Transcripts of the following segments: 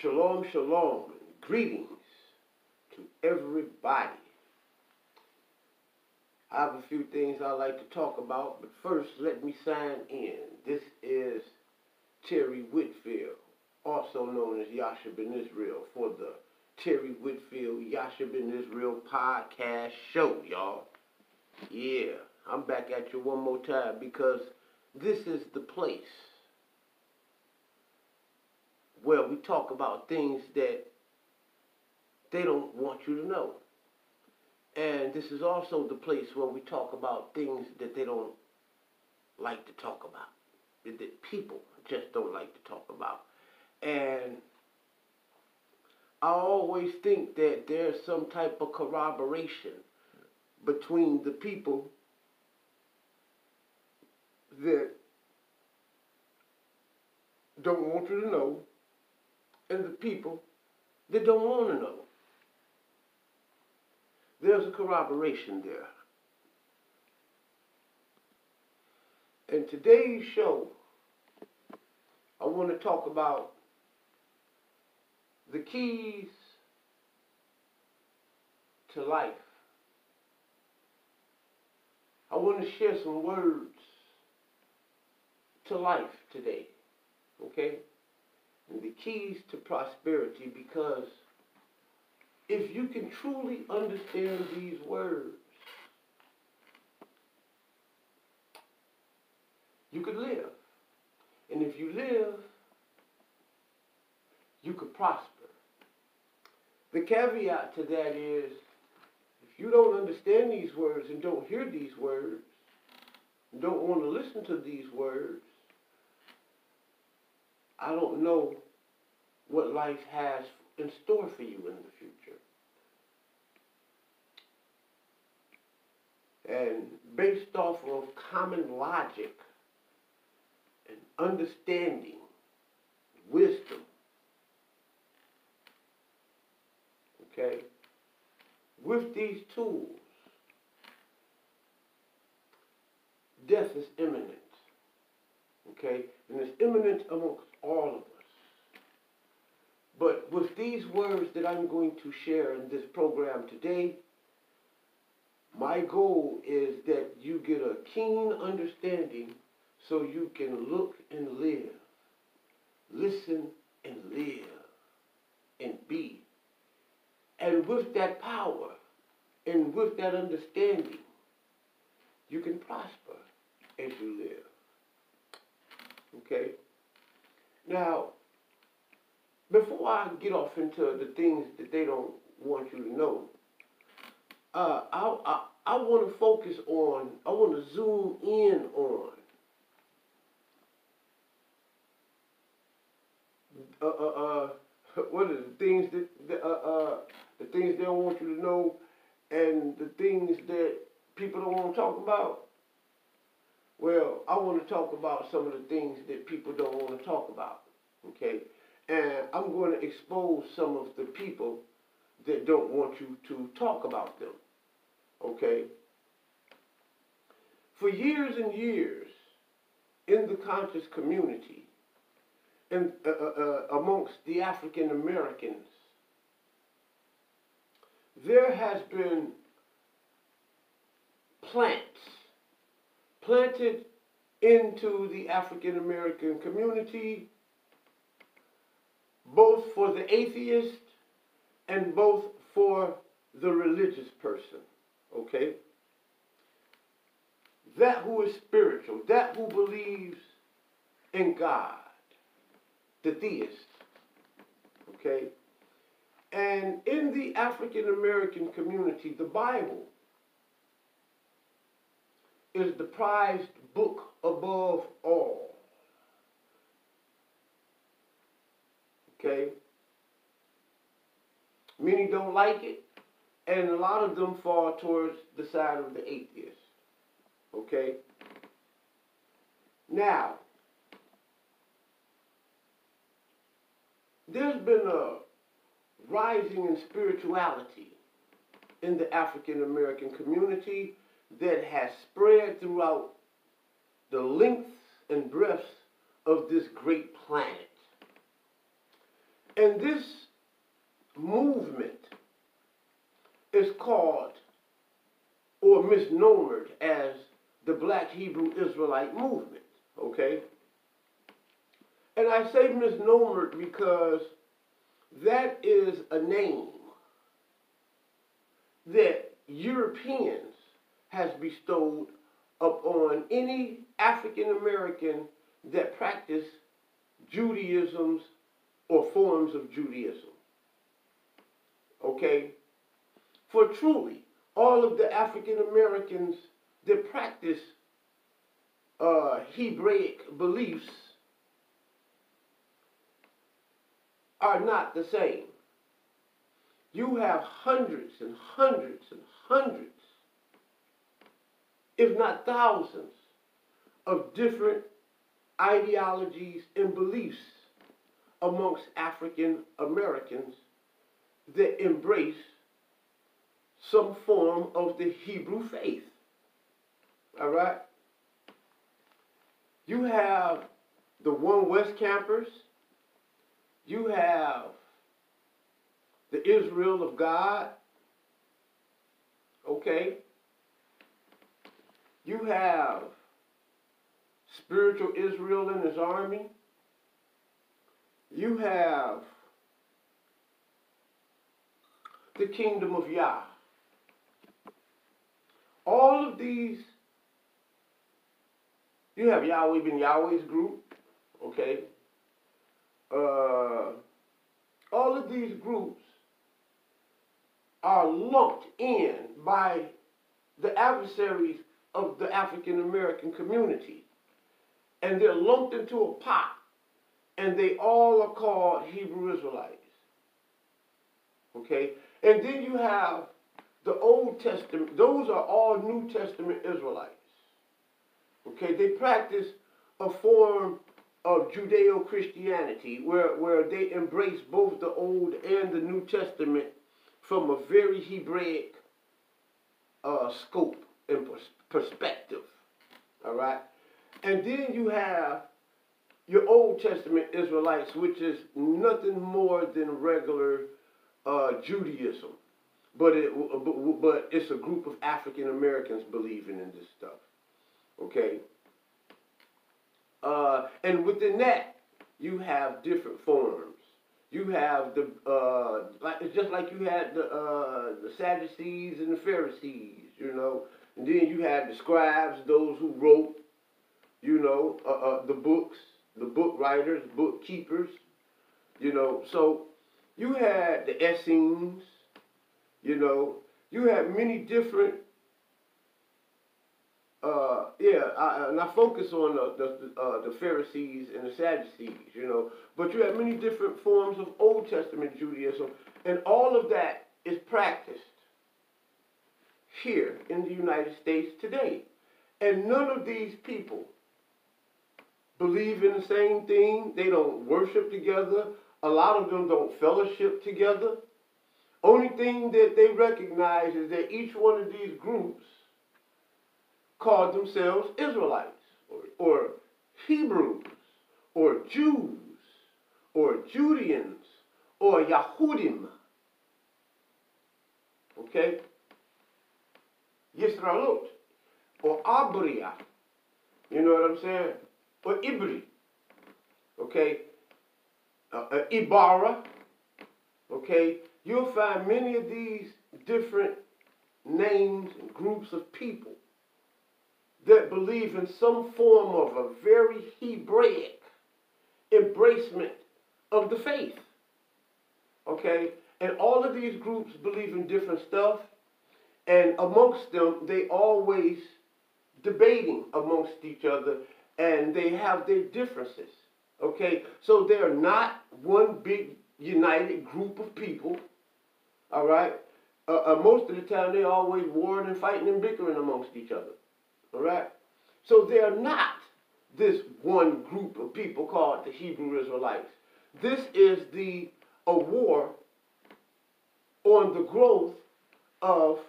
Shalom, shalom, and greetings to everybody. I have a few things I'd like to talk about, but first let me sign in. This is Terry Whitfield, also known as Yasha Ben Israel, for the Terry Whitfield Yasha Ben Israel podcast show, y'all. Yeah, I'm back at you one more time because this is the place where we talk about things that they don't want you to know. And this is also the place where we talk about things that they don't like to talk about, that people just don't like to talk about. And I always think that there's some type of corroboration between the people that don't want you to know and the people that don't want to know. There's a corroboration there. In today's show, I want to talk about the keys to life. I want to share some words to life today, okay? And the keys to prosperity, because if you can truly understand these words, you could live. And if you live, you could prosper. The caveat to that is, if you don't understand these words and don't hear these words, and don't want to listen to these words, I don't know what life has in store for you in the future. And based off of common logic and understanding, wisdom, okay, with these tools, death is imminent, okay, and it's imminent amongst all of us. But with these words that I'm going to share in this program today, my goal is that you get a keen understanding so you can look and live, listen and live and be. And with that power and with that understanding, you can prosper as you live. Okay? Now, before I get off into the things that they don't want you to know, I want to focus on, I want to zoom in on what are the things that the things they don't want you to know, and the things that people don't want to talk about. Well, I want to talk about some of the things that people don't want to talk about, okay? And I'm going to expose some of the people that don't want you to talk about them, okay? For years and years, in the conscious community, and amongst the African Americans, there has been plants planted into the African American community, both for the atheist and both for the religious person, okay? That who is spiritual, that who believes in God, the theist, okay? And in the African American community, the Bible is the prized book above all, okay? Many don't like it, and a lot of them fall towards the side of the atheist, okay? Now, there's been a rising in spirituality in the African American community that has spread throughout the length and breadth of this great planet. And this movement is called or misnomered as the Black Hebrew Israelite movement, okay? And I say misnomered because that is a name that Europeans has bestowed upon any African American that practice Judaisms or forms of Judaism. Okay? For truly, all of the African Americans that practice Hebraic beliefs are not the same. You have hundreds and hundreds and hundreds, if not thousands, of different ideologies and beliefs amongst African Americans that embrace some form of the Hebrew faith. All right? You have the One West campers. You have the Israel of God. Okay? You have spiritual Israel and his army. You have the kingdom of Yah. All of these, you have Yahweh ben Yahweh's group, okay? All of these groups are lumped in by the adversaries of the African American community. And they're lumped into a pot, and they all are called Hebrew Israelites. Okay? And then you have the Old Testament. Those are all New Testament Israelites. Okay? They practice a form of Judeo-Christianity where they embrace both the Old and the New Testament from a very Hebraic scope and perspective. All right? And then you have your Old Testament Israelites, which is nothing more than regular Judaism. But it's a group of African Americans believing in this stuff. Okay? And within that, you have different forms. You have just like you had the Sadducees and the Pharisees, you know. And then you had the scribes, those who wrote, you know, the books, the book writers, bookkeepers, you know. So you had the Essenes, you know. You had many different, and I focus on the Pharisees and the Sadducees, you know. But you have many different forms of Old Testament Judaism, and all of that is practiced here in the United States today. And none of these people believe in the same thing. They don't worship together. A lot of them don't fellowship together. Only thing that they recognize is that each one of these groups called themselves Israelites, or Hebrews, or Jews, or Judeans, or Yahudim. Okay? Yisraelot, or Abria. You know what I'm saying? Or Ibri. Okay? Ibarra. Okay? You'll find many of these different names and groups of people that believe in some form of a very Hebraic embracement of the faith. Okay? And all of these groups believe in different stuff. And amongst them, they always debating amongst each other, and they have their differences. Okay? So they're not one big united group of people. All right? Most of the time, they're always warring and fighting and bickering amongst each other. All right? So they're not this one group of people called the Hebrew Israelites. This is a war on the growth of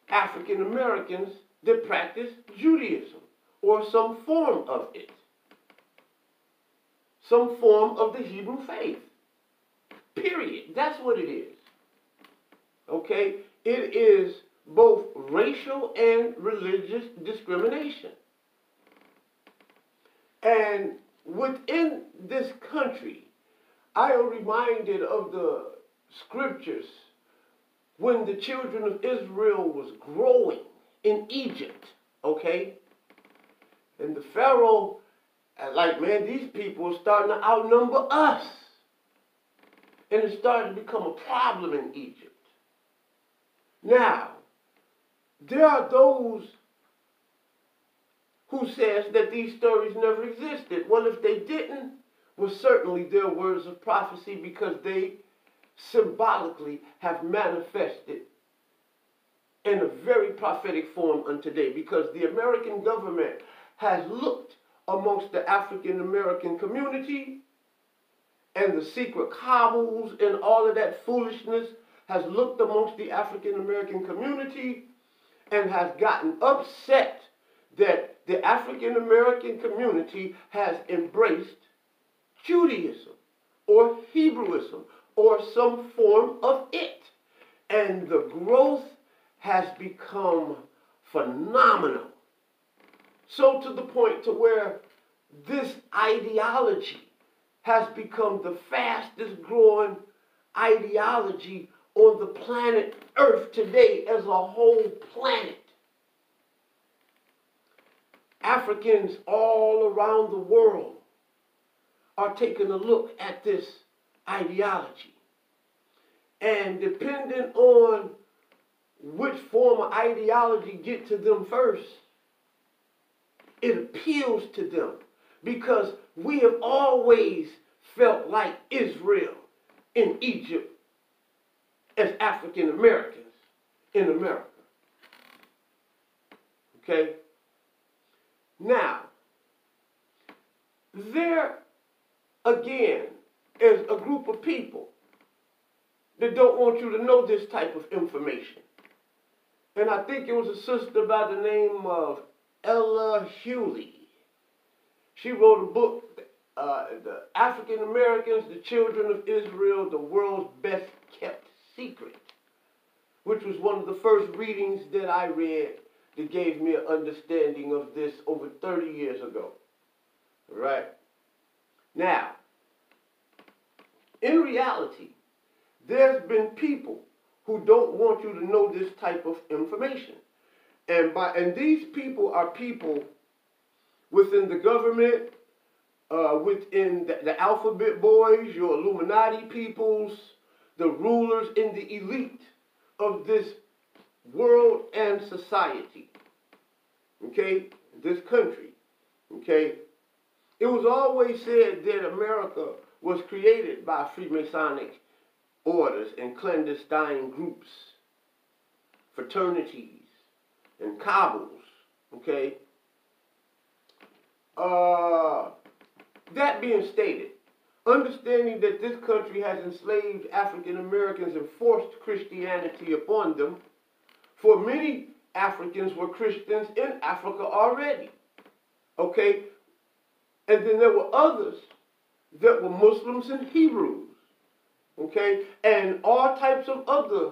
African Americans that practice Judaism or some form of it. Some form of the Hebrew faith. Period. That's what it is. Okay? It is both racial and religious discrimination. And within this country, I am reminded of the scriptures when the children of Israel was growing in Egypt, okay? And the Pharaoh, like, man, these people are starting to outnumber us. And it started to become a problem in Egypt. Now, there are those who says that these stories never existed. Well, if they didn't, well, certainly they're words of prophecy because they symbolically have manifested in a very prophetic form unto today, because the American government has looked amongst the African American community, and the secret cabals and all of that foolishness has looked amongst the African American community and has gotten upset that the African American community has embraced Judaism or Hebrewism or some form of it. And the growth has become phenomenal. So to the point to where this ideology has become the fastest growing ideology on the planet Earth today as a whole planet. Africans all around the world are taking a look at this ideology. And depending on which form of ideology get to them first, it appeals to them, because we have always felt like Israel in Egypt as African Americans in America. Okay? Now, there again is a group of people that don't want you to know this type of information. And I think it was a sister by the name of Ella Hewley. She wrote a book, The African Americans, the Children of Israel, the World's Best Kept Secret, which was one of the first readings that I read that gave me an understanding of this over 30 years ago. Right? Now, in reality, there's been people who don't want you to know this type of information. And these people are people within the government, within the alphabet boys, your Illuminati peoples, the rulers in the elite of this world and society. Okay? This country. Okay? It was always said that America was created by Freemasonic orders and clandestine groups, fraternities, and cabals. Okay? That being stated, understanding that this country has enslaved African Americans and forced Christianity upon them, for many Africans were Christians in Africa already. Okay? And then there were others that were Muslims and Hebrews. Okay? And all types of other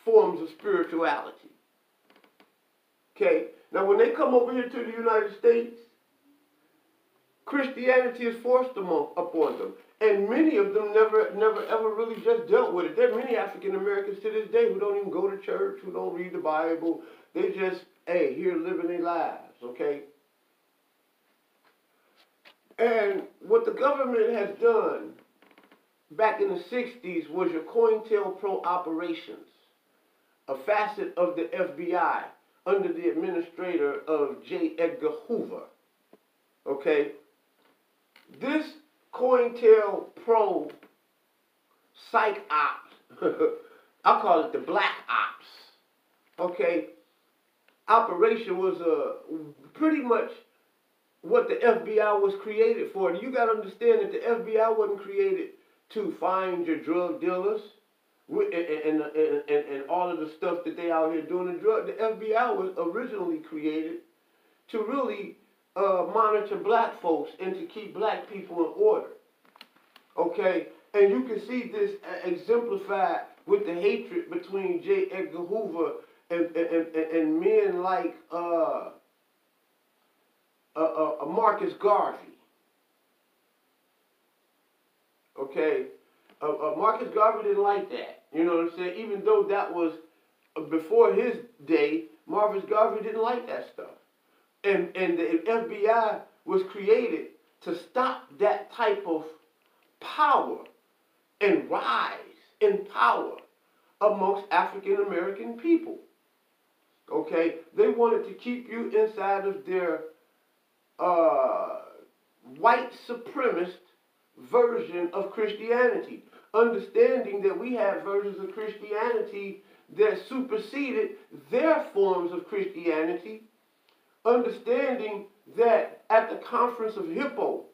forms of spirituality. Okay? Now when they come over here to the United States, Christianity is forced upon them. And many of them never ever really just dealt with it. There are many African Americans to this day who don't even go to church, who don't read the Bible. They just, hey, here living their lives, okay? And what the government has done back in the 60s was your COINTELPRO operations, a facet of the FBI under the administrator of J. Edgar Hoover, okay? This COINTELPRO psych ops, I call it the black ops, okay? Operation was pretty much what the FBI was created for. And you got to understand that the FBI wasn't created to find your drug dealers and all of the stuff that they out here doing. The FBI was originally created to really monitor black folks and to keep black people in order. Okay? And you can see this exemplified with the hatred between J. Edgar Hoover and men like Marcus Garvey. Okay? Marcus Garvey didn't like that. You know what I'm saying? Even though that was before his day, Marcus Garvey didn't like that stuff. And the FBI was created to stop that type of power and rise in power amongst African American people. Okay? They wanted to keep you inside of their white supremacist version of Christianity, understanding that we have versions of Christianity that superseded their forms of Christianity, understanding that at the Conference of Hippo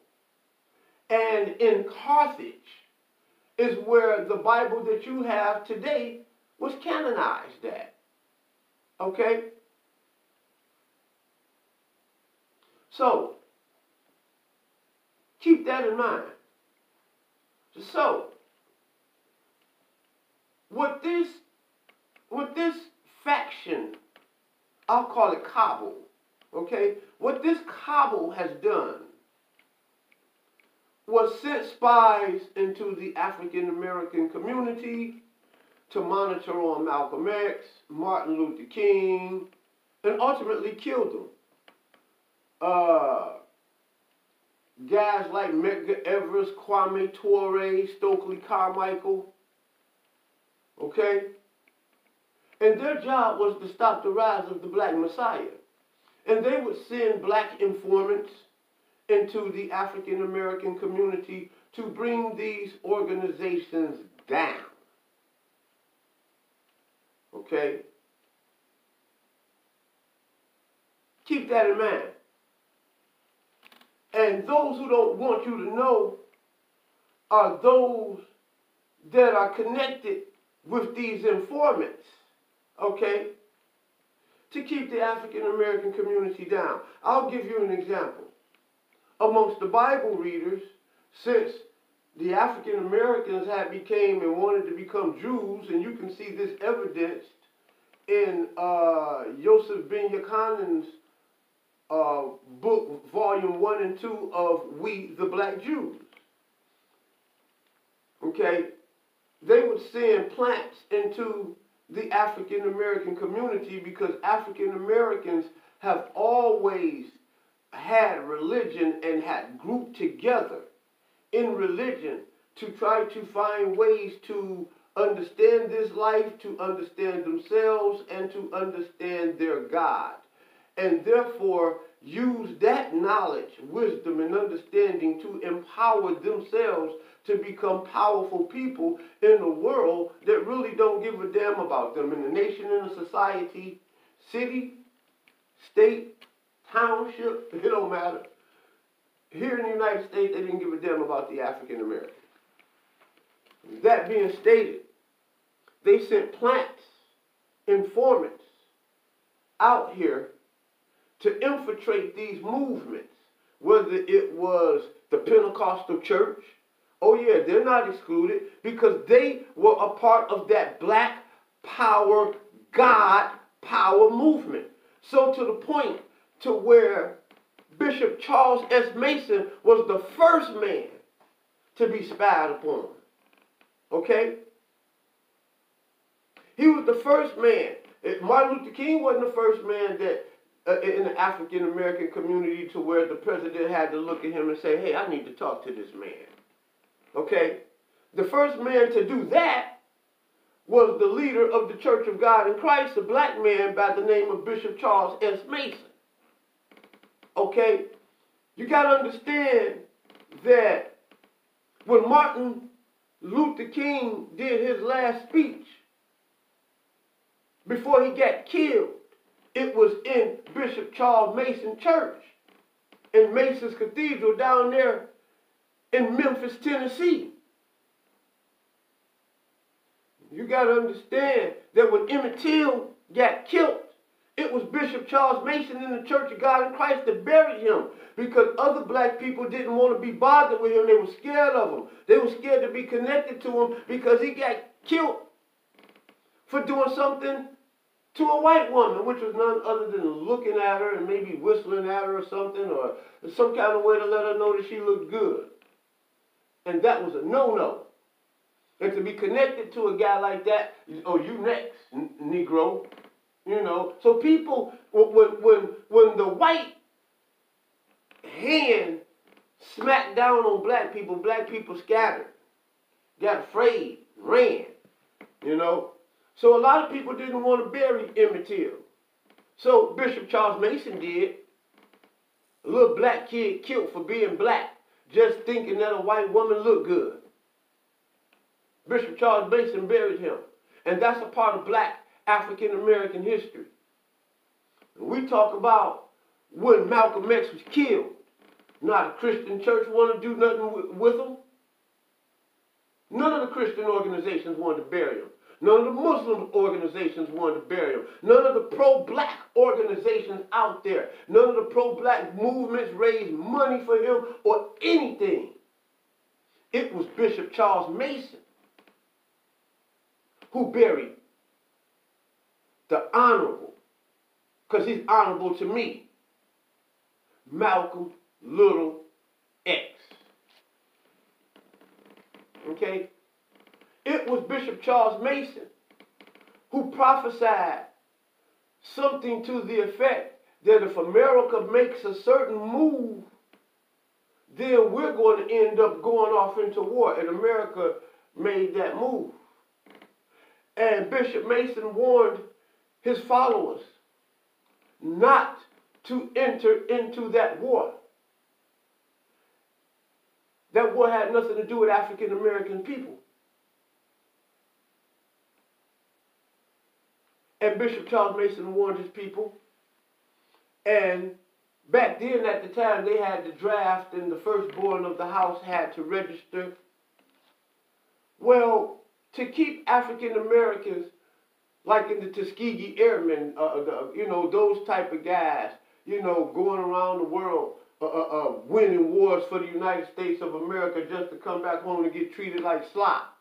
and in Carthage is where the Bible that you have today was canonized at. Okay? So, keep that in mind. So, with this faction, I'll call it cabal, okay? What this cabal has done was sent spies into the African American community to monitor on Malcolm X, Martin Luther King, and ultimately killed them. Guys like Medgar Evers, Kwame Ture, Stokely Carmichael, okay? And their job was to stop the rise of the Black Messiah. And they would send black informants into the African American community to bring these organizations down. Okay? Keep that in mind. And those who don't want you to know are those that are connected with these informants, okay, to keep the African American community down. I'll give you an example. Amongst the Bible readers, since the African Americans had became and wanted to become Jews, and you can see this evidenced in Yosef Ben Yachanan's book, volume 1 and 2 of We the Black Jews. Okay? They would send plants into the African American community because African Americans have always had religion and had grouped together in religion to try to find ways to understand this life, to understand themselves, and to understand their God. And therefore use that knowledge, wisdom, and understanding to empower themselves to become powerful people in a world that really don't give a damn about them. In the nation, in the society, city, state, township, it don't matter. Here in the United States, they didn't give a damn about the African Americans. That being stated, they sent plants, informants, out here to infiltrate these movements, whether it was the Pentecostal church. Oh yeah, they're not excluded because they were a part of that Black Power, God Power movement. So to the point to where Bishop Charles S. Mason was the first man to be spied upon. Okay? He was the first man. Martin Luther King wasn't the first man that in the African American community to where the president had to look at him and say, hey, I need to talk to this man. Okay? The first man to do that was the leader of the Church of God in Christ, a black man by the name of Bishop Charles S. Mason. Okay? You got to understand that when Martin Luther King did his last speech before he got killed, it was in Bishop Charles Mason Church in Mason's Cathedral down there in Memphis, Tennessee. You got to understand that when Emmett Till got killed It was Bishop Charles Mason in the Church of God in Christ that buried him because other black people didn't want to be bothered with him. They were scared of him. They were scared to be connected to him because he got killed for doing something to a white woman, which was none other than looking at her and maybe whistling at her or something, or some kind of way to let her know that she looked good. And that was a no-no. And to be connected to a guy like that, oh, you next, Negro. You know, so people, when the white hand smacked down on black people scattered, got afraid, ran, you know. So a lot of people didn't want to bury Emmett Till. So Bishop Charles Mason did. A little black kid killed for being black, just thinking that a white woman looked good. Bishop Charles Mason buried him. And that's a part of black African American history. We talk about when Malcolm X was killed. Not a Christian church wanted to do nothing with him. None of the Christian organizations wanted to bury him. None of the Muslim organizations wanted to bury him. None of the pro-black organizations out there. None of the pro-black movements raised money for him or anything. It was Bishop Charles Mason who buried the honorable, because he's honorable to me, Malcolm Little X. Okay? It was Bishop Charles Mason who prophesied something to the effect that if America makes a certain move, then we're going to end up going off into war. And America made that move. And Bishop Mason warned his followers not to enter into that war. That war had nothing to do with African American people. And Bishop Charles Mason warned his people. And back then at the time they had the draft and the firstborn of the house had to register. Well, to keep African Americans like in the Tuskegee Airmen, you know, those type of guys, you know, going around the world, winning wars for the United States of America just to come back home and get treated like slop.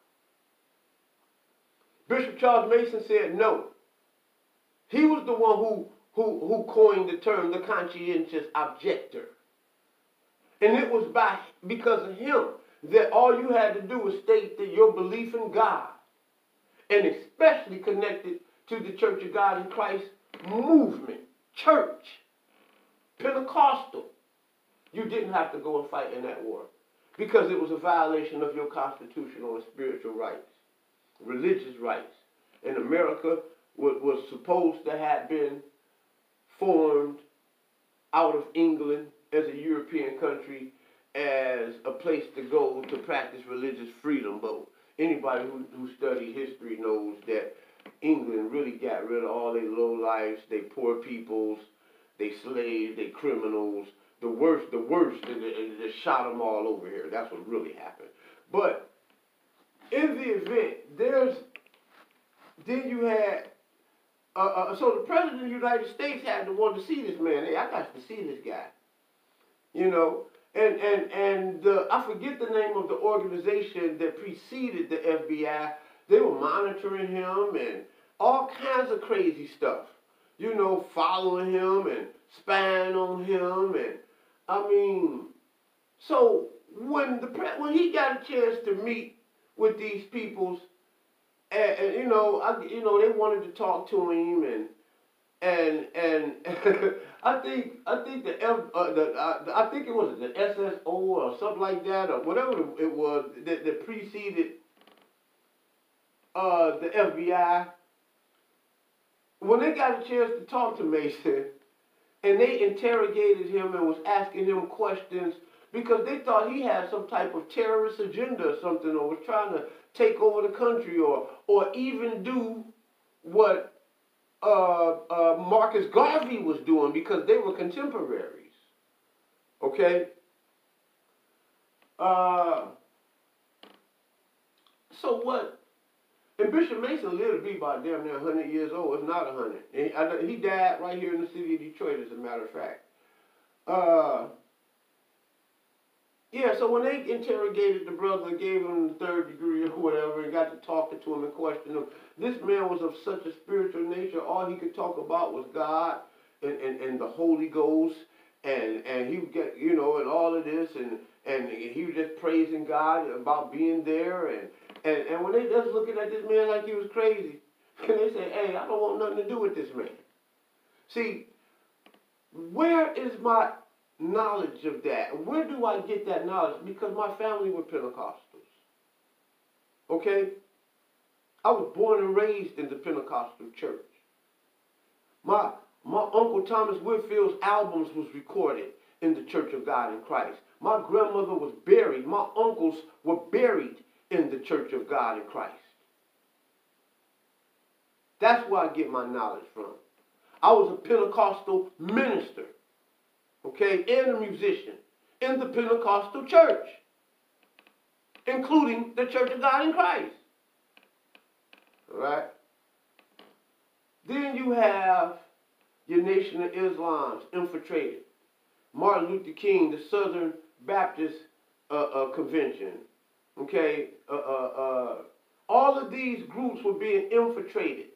Bishop Charles Mason said no. He was the one who coined the term the conscientious objector. And it was because of him that all you had to do was state that your belief in God, and especially connected to the Church of God in Christ movement, church, Pentecostal. You didn't have to go and fight in that war because it was a violation of your constitutional and spiritual rights, religious rights. And America was supposed to have been formed out of England as a European country as a place to go to practice religious freedom. But anybody who studied history knows that England really got rid of all their low lives, they poor peoples, they slaves, they criminals, the worst, and they shot them all over here. That's what really happened. But in the event, then you had, so the President of the United States had to want to see this man. Hey, I got to see this guy. You know, and I forget the name of the organization that preceded the FBI. They were monitoring him and all kinds of crazy stuff. You know, following him and spying on him. And, I mean, so when he got a chance to meet with these peoples, and you know, they wanted to talk to him, and I think it was the SSO or something like that, or whatever it was that preceded the FBI. When they got a chance to talk to Mason, and they interrogated him and was asking him questions because they thought he had some type of terrorist agenda or something, or was trying to take over the country, or even do what Marcus Garvey was doing, because they were contemporaries. Okay? So what? And And Bishop Mason lived to be about damn near 100 years old, if not 100. And he died right here in the city of Detroit, as a matter of fact. Yeah, so when they interrogated the brother, gave him the 3rd degree or whatever, and got to talking to him and questioning him, this man was of such a spiritual nature, all he could talk about was God and the Holy Ghost, and he would get, you know, and all of this, and he was just praising God about being there, and when they just looking at this man like he was crazy, and they say, hey, I don't want nothing to do with this man. See, where is my knowledge of that? Where do I get that knowledge? Because my family were Pentecostals. Okay? I was born and raised in the Pentecostal church. My Uncle Thomas Whitfield's albums was recorded in the Church of God in Christ. My grandmother was buried. My uncles were buried in the Church of God in Christ. That's where I get my knowledge from. I was a Pentecostal minister, okay, and a musician in the Pentecostal church, including the Church of God in Christ. All right? Then you have your Nation of Islam's infiltrated. Martin Luther King, the Southern Baptist Convention. Okay? All of these groups were being infiltrated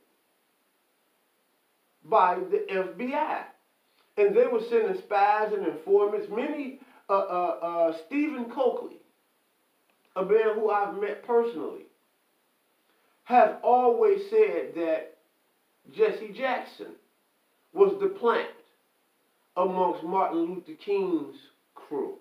by the FBI. And they were sending spies and informants. Many, Stephen Coakley, a man who I've met personally, has always said that Jesse Jackson was the plant amongst Martin Luther King's crew.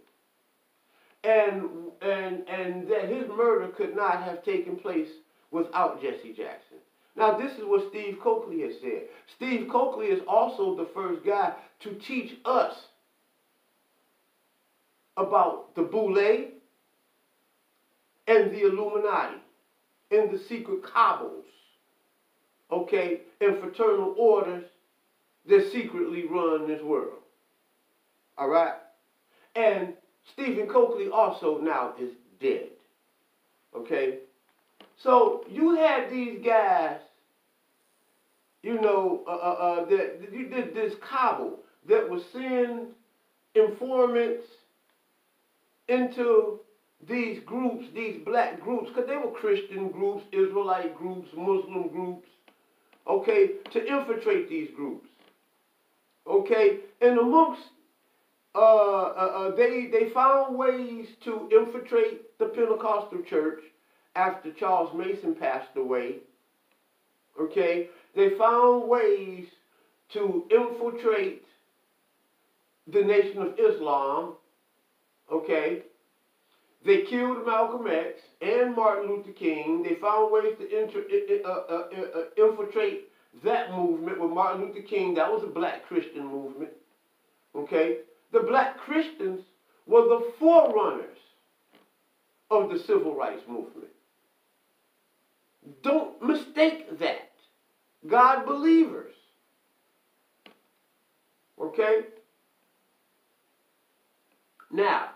And that his murder could not have taken place without Jesse Jackson. Now, this is what Steve Coakley has said. Steve Coakley is also the first guy to teach us about the Boule and the Illuminati and the secret cabals, okay, and fraternal orders that secretly run this world. All right? And Stephen Coakley also now is dead. Okay? So you had these guys, you know, this cabal that would send informants into these groups, these black groups, because they were Christian groups, Israelite groups, Muslim groups, okay, to infiltrate these groups. Okay? And amongst, they found ways to infiltrate the Pentecostal church after Charles Mason passed away. Okay? They found ways to infiltrate the Nation of Islam. Okay? They killed Malcolm X and Martin Luther King. They found ways to infiltrate that movement with Martin Luther King. That was a black Christian movement. Okay? The black Christians were the forerunners of the civil rights movement. Don't mistake that. God believers. Okay? Now,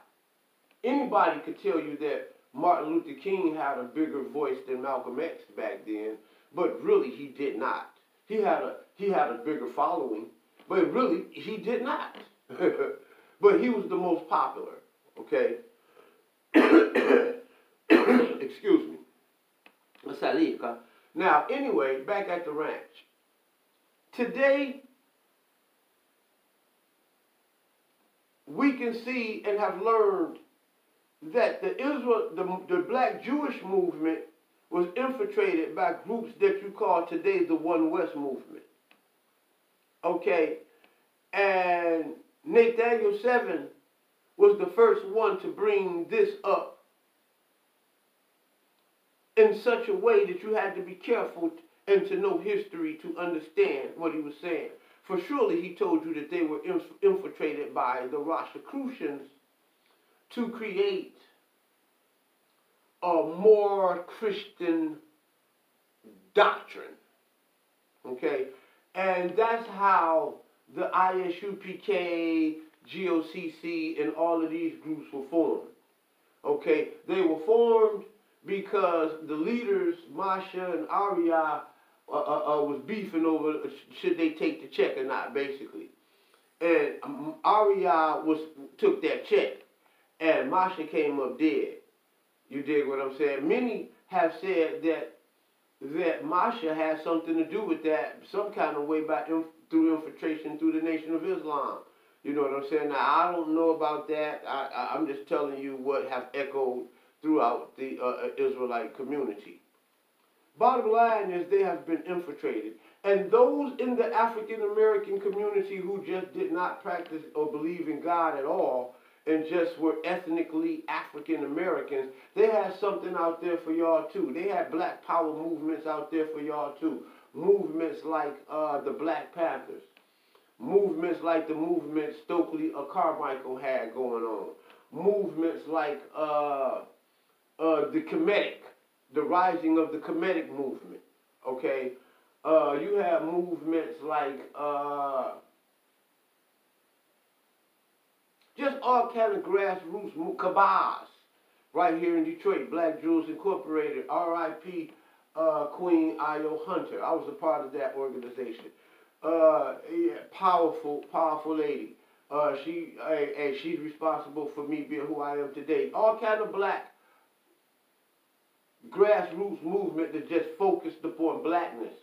anybody could tell you that Martin Luther King had a bigger voice than Malcolm X back then, but really he did not. He had a bigger following, but really he did not. But he was the most popular, okay? Excuse me. Now, anyway, back at the ranch. Today, we can see and have learned that the black Jewish movement was infiltrated by groups that you call today the One West movement. Okay? And Nathaniel 7 was the first one to bring this up in such a way that you had to be careful and to know history to understand what he was saying. For surely he told you that they were infiltrated by the Rosicrucians to create a more Christian doctrine. Okay? And that's how the ISUPK, GOCC, and all of these groups were formed. Okay? They were formed because the leaders, Masha and Aria, was beefing over should they take the check or not, basically. And Aria took that check, and Masha came up dead. You dig what I'm saying? Many have said that Masha has something to do with that, some kind of way through infiltration through the Nation of Islam. You know what I'm saying? Now, I don't know about that. I'm just telling you what have echoed throughout the Israelite community. Bottom line is they have been infiltrated. And those in the African American community who just did not practice or believe in God at all and just were ethnically African Americans, they had something out there for y'all too. They had black power movements out there for y'all too. Movements like the Black Panthers. Movements like the movement Stokely Carmichael had going on. Movements like the Kemetic, the rising of the Kemetic movement. Okay? You have movements like just all kind of grassroots cabals right here in Detroit. Black Jewels Incorporated, R.I.P. Queen Io Hunter. I was a part of that organization. Yeah, powerful lady. She's responsible for me being who I am today. All kind of black grassroots movement that just focused upon blackness.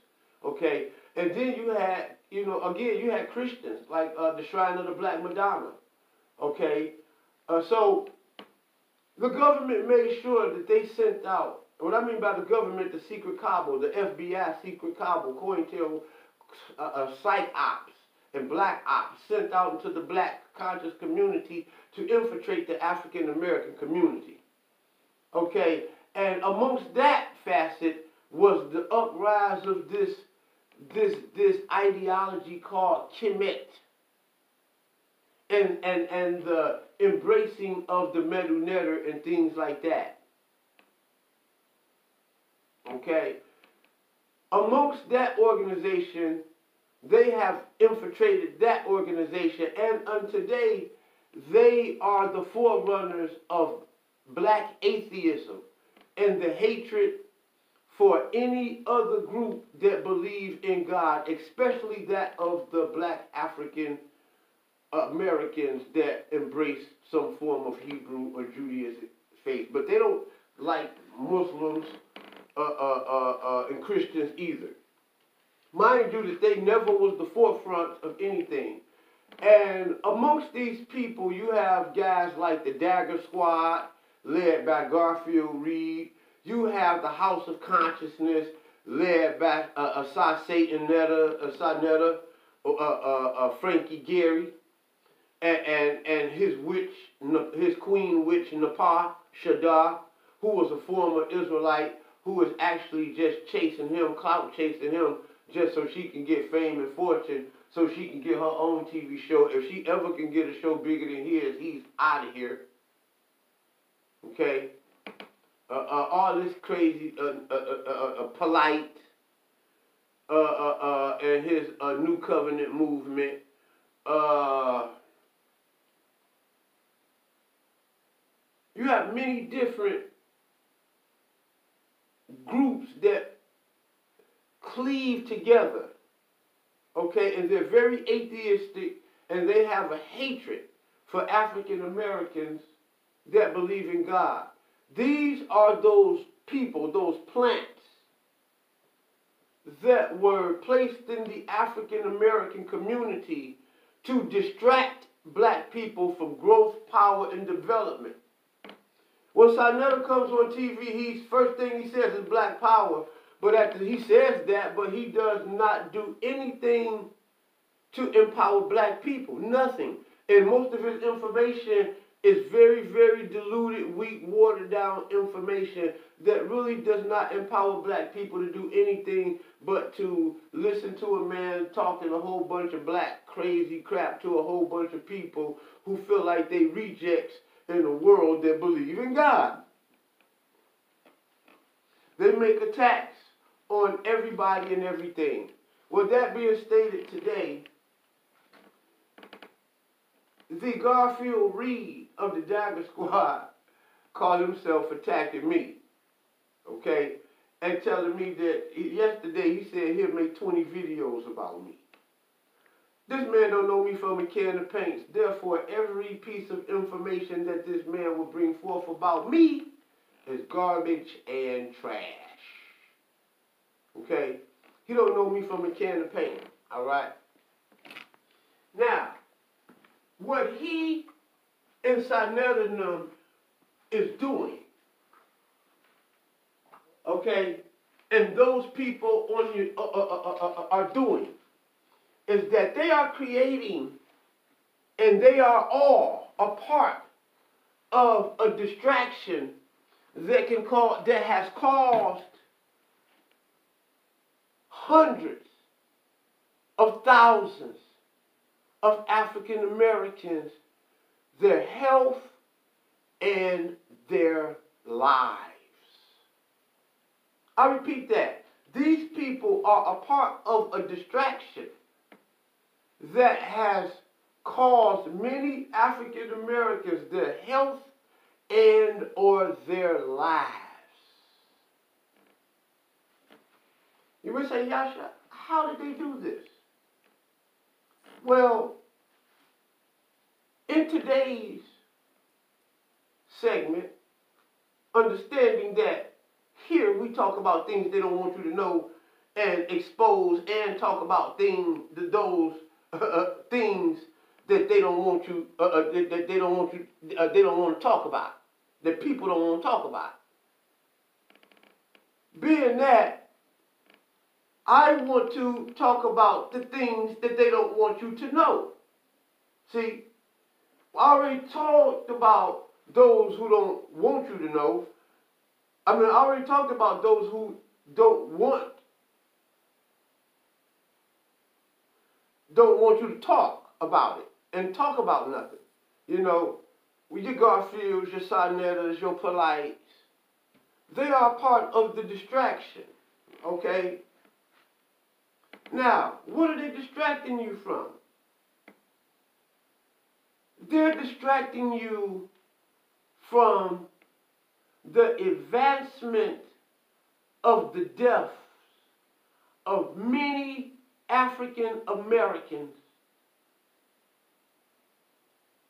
Okay, and then you had, you had Christians like the Shrine of the Black Madonna. Okay, so the government made sure that they sent out. What I mean by the government, the secret cabal, the FBI secret cabal, COINTEL, psych ops and black ops sent out into the black conscious community to infiltrate the African American community. Okay, and amongst that facet was the uprise of this ideology called Kemet, and the embracing of the Medu Neter and things like that. Okay, amongst that organization, they have infiltrated that organization, and today they are the forerunners of black atheism and the hatred for any other group that believe in God, especially that of the black African Americans that embrace some form of Hebrew or Judaism faith. But they don't like Muslims and Christians either. Mind you that they never was the forefront of anything. And amongst these people, you have guys like the Dagger Squad, led by Garfield Reid. You have the House of Konsciousness, led by Saneter, Frankie, Garrie, and his queen witch Napah Shadah, who was a former Israelite, who was actually just chasing him, clout chasing him, just so she can get fame and fortune, so she can get her own TV show. If she ever can get a show bigger than his, he's out of here. Okay? All this crazy, Polight, and his New Covenant movement. You have many different groups that cleave together, okay, and they're very atheistic, and they have a hatred for African Americans that believe in God. These are those people, those plants that were placed in the African American community to distract black people from growth, power, and development. When Saneter comes on TV, first thing he says is black power. But after he says that, but he does not do anything to empower black people. Nothing. And most of his information is very, very diluted, weak, watered down information that really does not empower black people to do anything but to listen to a man talking a whole bunch of black crazy crap to a whole bunch of people who feel like they rejects in a world that believe in God. They make attacks on everybody and everything. With that being stated today, the Garfield Reid of the Dagger Squad called himself attacking me. okay, and telling me that yesterday he said he'll make 20 videos about me. This man don't know me from a can of paint. Therefore, every piece of information that this man will bring forth about me is garbage and trash. Okay? He don't know me from a can of paint. All right? Now, what he and Saneter is doing, okay, and those people on you are doing, is that they are creating, and they are all a part of a distraction that has caused hundreds of thousands of African Americans their health and their lives. I repeat that. These people are a part of a distraction that has caused many African Americans their health and or their lives. You would say, Yasha, how did they do this? Well, in today's segment, understanding that here we talk about things they don't want you to know and expose and talk about things that they don't want you they don't want to talk about, that people don't want to talk about. Being that, I want to talk about the things that they don't want you to know. See, I already talked about those who don't want you to know. I already talked about those who don't want you to talk about it and talk about nothing. You know, your Garfields, your Saneters, your Polights, they are part of the distraction, okay? Now, what are they distracting you from? They're distracting you from the advancement of the deaths of many African Americans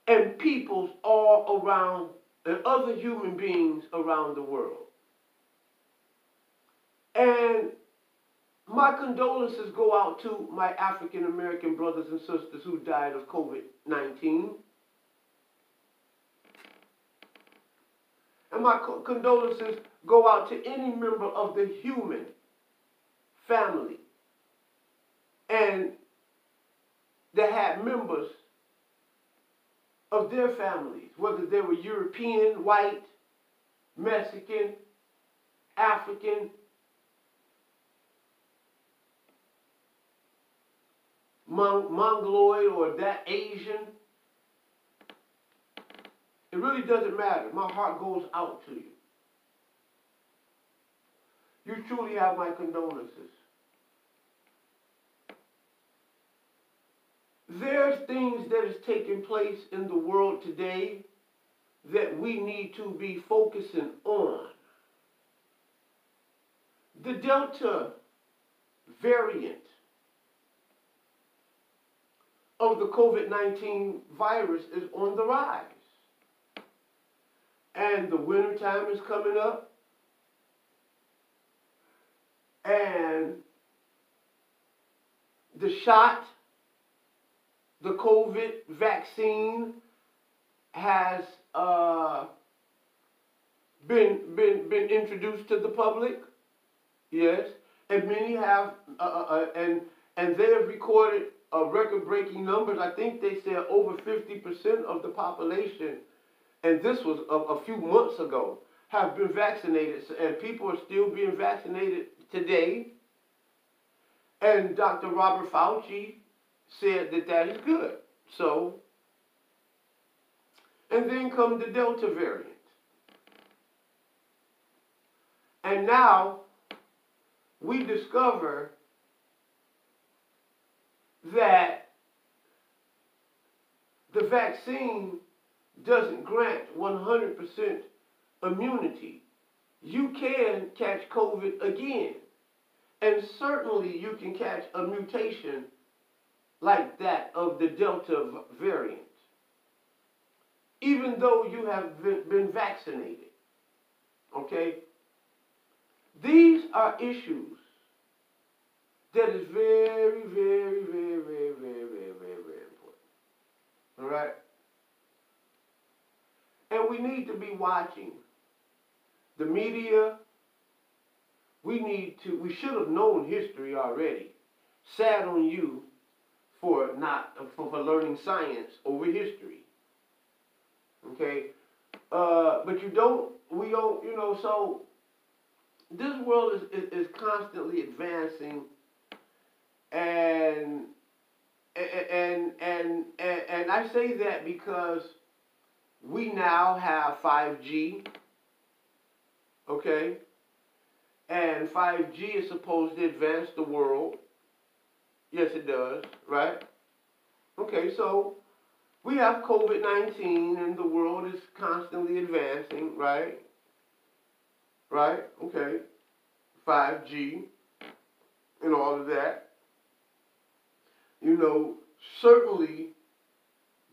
and peoples all around, and other human beings around the world. And my condolences go out to my African American brothers and sisters who died of COVID-19. And my condolences go out to any member of the human family and that had members of their families, whether they were European, white, Mexican, African, Mongoloid, or that Asian. It really doesn't matter. My heart goes out to you. You truly have my condolences. There's things that is taking place in the world today that we need to be focusing on. The Delta variant of the COVID-19 virus is on the rise. And the winter time is coming up. And the shot, the COVID vaccine has been introduced to the public. Yes. And many have, and they have recorded record-breaking numbers. I think they said over 50% of the population, and this was a few months ago, have been vaccinated, and people are still being vaccinated today. And Dr. Robert Fauci said that that is good. So, and then come the Delta variant. And now we discover that the vaccine doesn't grant 100% immunity you can catch COVID again. And certainly you can catch a mutation like that of the Delta variant, even though you have been vaccinated. Okay? These are issues that is very, very, very, very, very, very, very, very important. All right? And we need to be watching the media. We should have known history already. Sad on you for learning science over history. Okay? But we don't, so this world is constantly advancing, and I say that because we now have 5G, okay? And 5G is supposed to advance the world. Yes, it does, right? Okay, so we have COVID-19 and the world is constantly advancing, right? Right? Okay. 5G and all of that. Certainly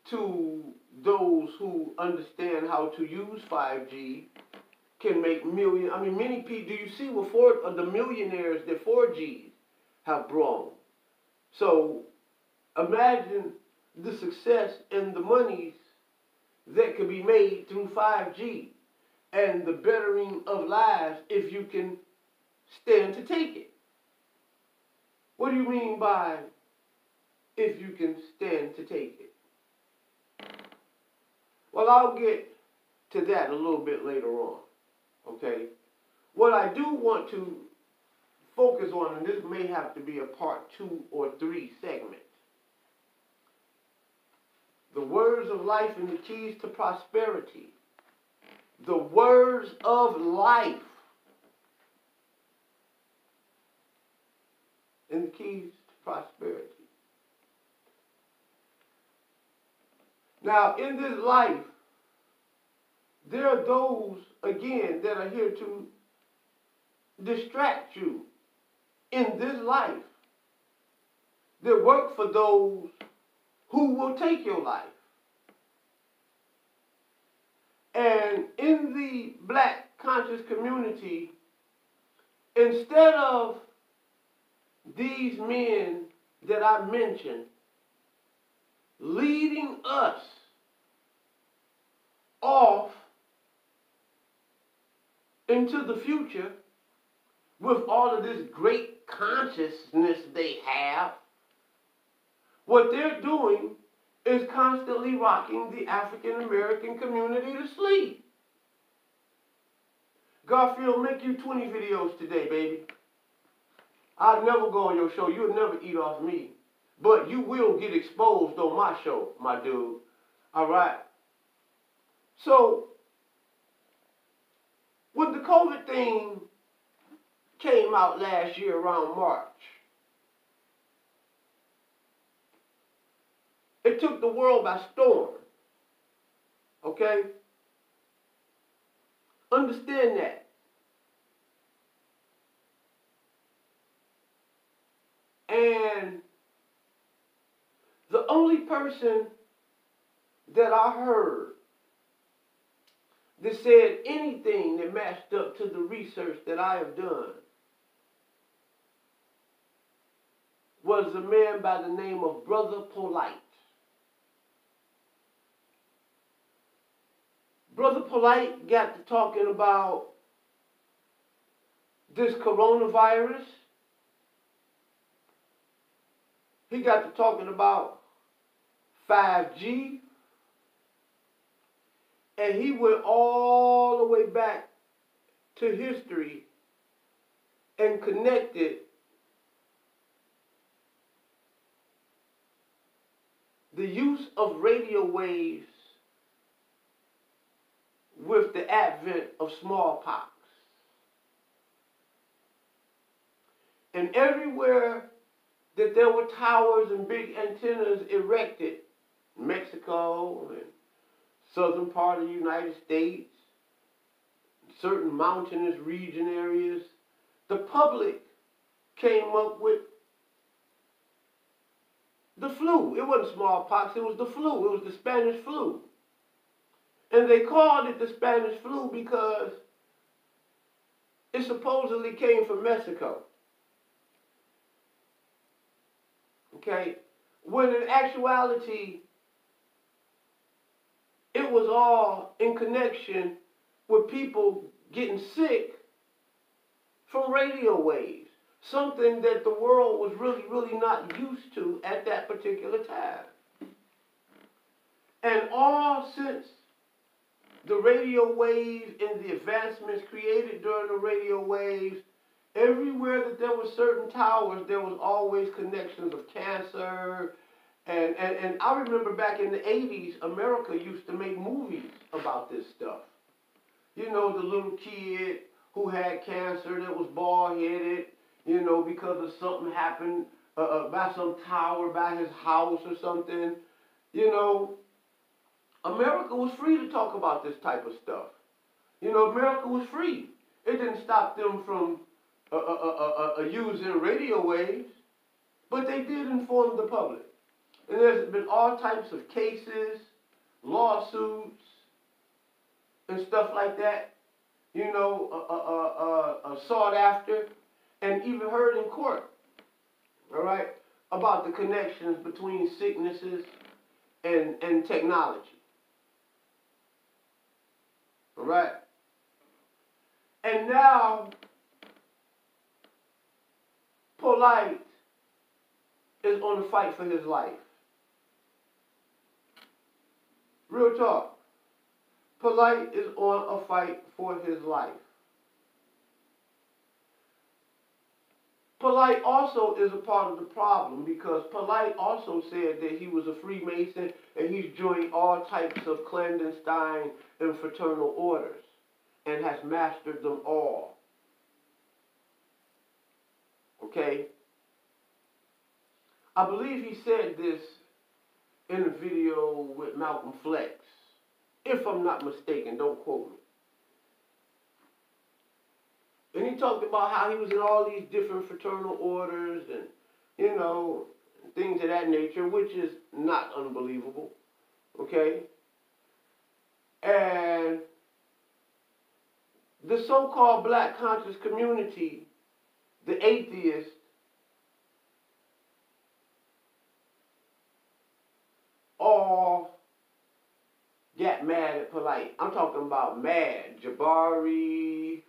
to those who understand how to use 5G can make millions. Many people, do you see what the millionaires that 4Gs have brought? So imagine the success and the monies that can be made through 5G and the bettering of lives if you can stand to take it. What do you mean by if you can stand to take it? Well, I'll get to that a little bit later on. Okay? What I do want to focus on, and this may have to be a part 2 or 3 segment, the words of life and the keys to prosperity. The words of life and the keys to prosperity. Now, in this life, there are those, again, that are here to distract you in this life. That work for those who will take your life. And in the black conscious community, instead of these men that I mentioned leading us off into the future with all of this great consciousness they have, what they're doing is constantly rocking the African American community to sleep. Garfield, make you 20 videos today, baby. I'll never go on your show. You'll never eat off me. But you will get exposed on my show, my dude. All right? So, when the COVID thing came out last year around March, it took the world by storm. Okay? Understand that. And the only person that I heard that said anything that matched up to the research that I have done was a man by the name of Brother Polight. Brother Polight got to talking about this coronavirus. He got to talking about 5G. And he went all the way back to history and connected the use of radio waves with the advent of smallpox. And everywhere that there were towers and big antennas erected, Mexico and southern part of the United States, certain mountainous region areas, the public came up with the flu. It wasn't smallpox, it was the flu. It was the Spanish flu. And they called it the Spanish flu because it supposedly came from Mexico. Okay? When in actuality, it was all in connection with people getting sick from radio waves. Something that the world was really not used to at that particular time. And all since the radio wave and the advancements created during the radio waves, everywhere that there were certain towers, there was always connections of cancer. And I remember back in the 80s, America used to make movies about this stuff. You know, the little kid who had cancer that was bald-headed, you know, because of something happened by some tower by his house or something. You know, America was free to talk about this type of stuff. You know, America was free. It didn't stop them from using radio waves, but they did inform the public. And there's been all types of cases, lawsuits, and stuff like that, you know, sought after and even heard in court, all right, about the connections between sicknesses and technology. All right? And now, Polight is on the fight for his life. Real talk. Polight is on a fight for his life. Polight also is a part of the problem because Polight also said that he was a Freemason and he's joined all types of clandestine and fraternal orders and has mastered them all. Okay? I believe he said this in a video with Malcolm Flex. If I'm not mistaken, don't quote me. And he talked about how he was in all these different fraternal orders and, you know, things of that nature, which is not unbelievable. Okay? And the so-called black conscious community, the atheists, all got mad at Polight. I'm talking about mad. Jabari,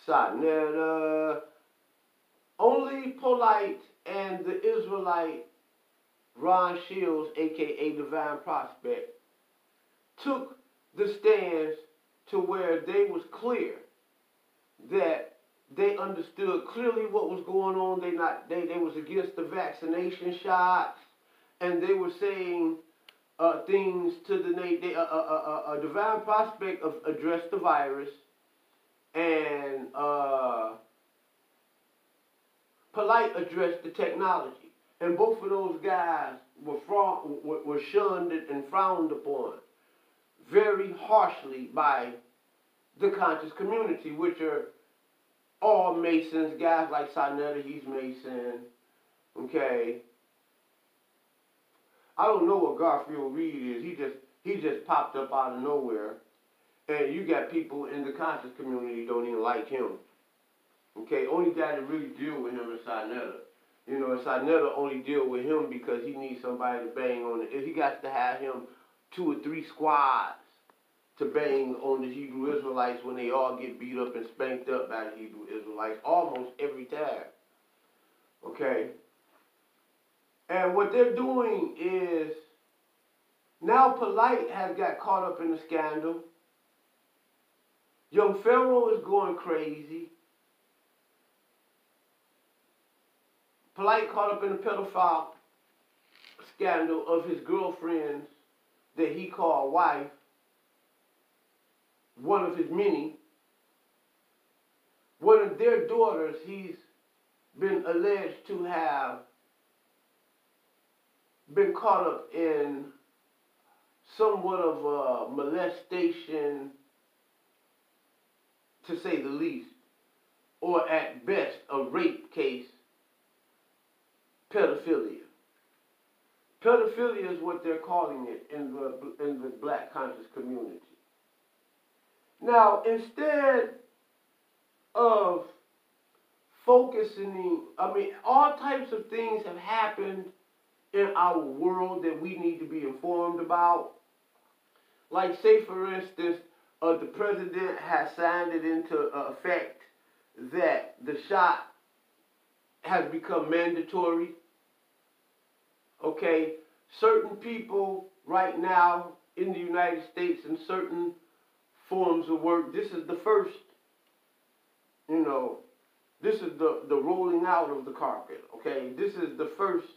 Saneter. Only Polight and the Israelite Ron Shields, a.k.a. Divine Prospect, took the stance to where they was clear that they understood clearly what was going on. They was against the vaccination shots, and they were saying things to the Divine Prospect addressed the virus, and Polight addressed the technology, and both of those guys were shunned and frowned upon very harshly by the conscious community, which are all Masons, guys like Saneter, he's Mason, okay. I don't know what Garfield Reid is. He just popped up out of nowhere. And you got people in the conscious community don't even like him. Okay, only guy that really deal with him is Saneter. You know, and Saneter only deal with him because he needs somebody to bang on it. He got to have him 2 or 3 squads to bang on the Hebrew Israelites when they all get beat up and spanked up by the Hebrew Israelites almost every time. Okay? And what they're doing is, now Polight has got caught up in the scandal. Young Pharoah is going crazy. Polight caught up in the pedophile scandal of his girlfriends that he called wife, one of his many. One of their daughters he's been alleged to have been caught up in somewhat of a molestation to say the least, or at best a rape case, pedophilia. Pedophilia is what they're calling it in the black conscious community. Now, instead of focusing, all types of things have happened in our world that we need to be informed about. Like, say, for instance, the president has signed it into effect that the shot has become mandatory. Okay, certain people right now in the United States in certain forms of work, this is the first, this is the rolling out of the carpet, okay? This is the first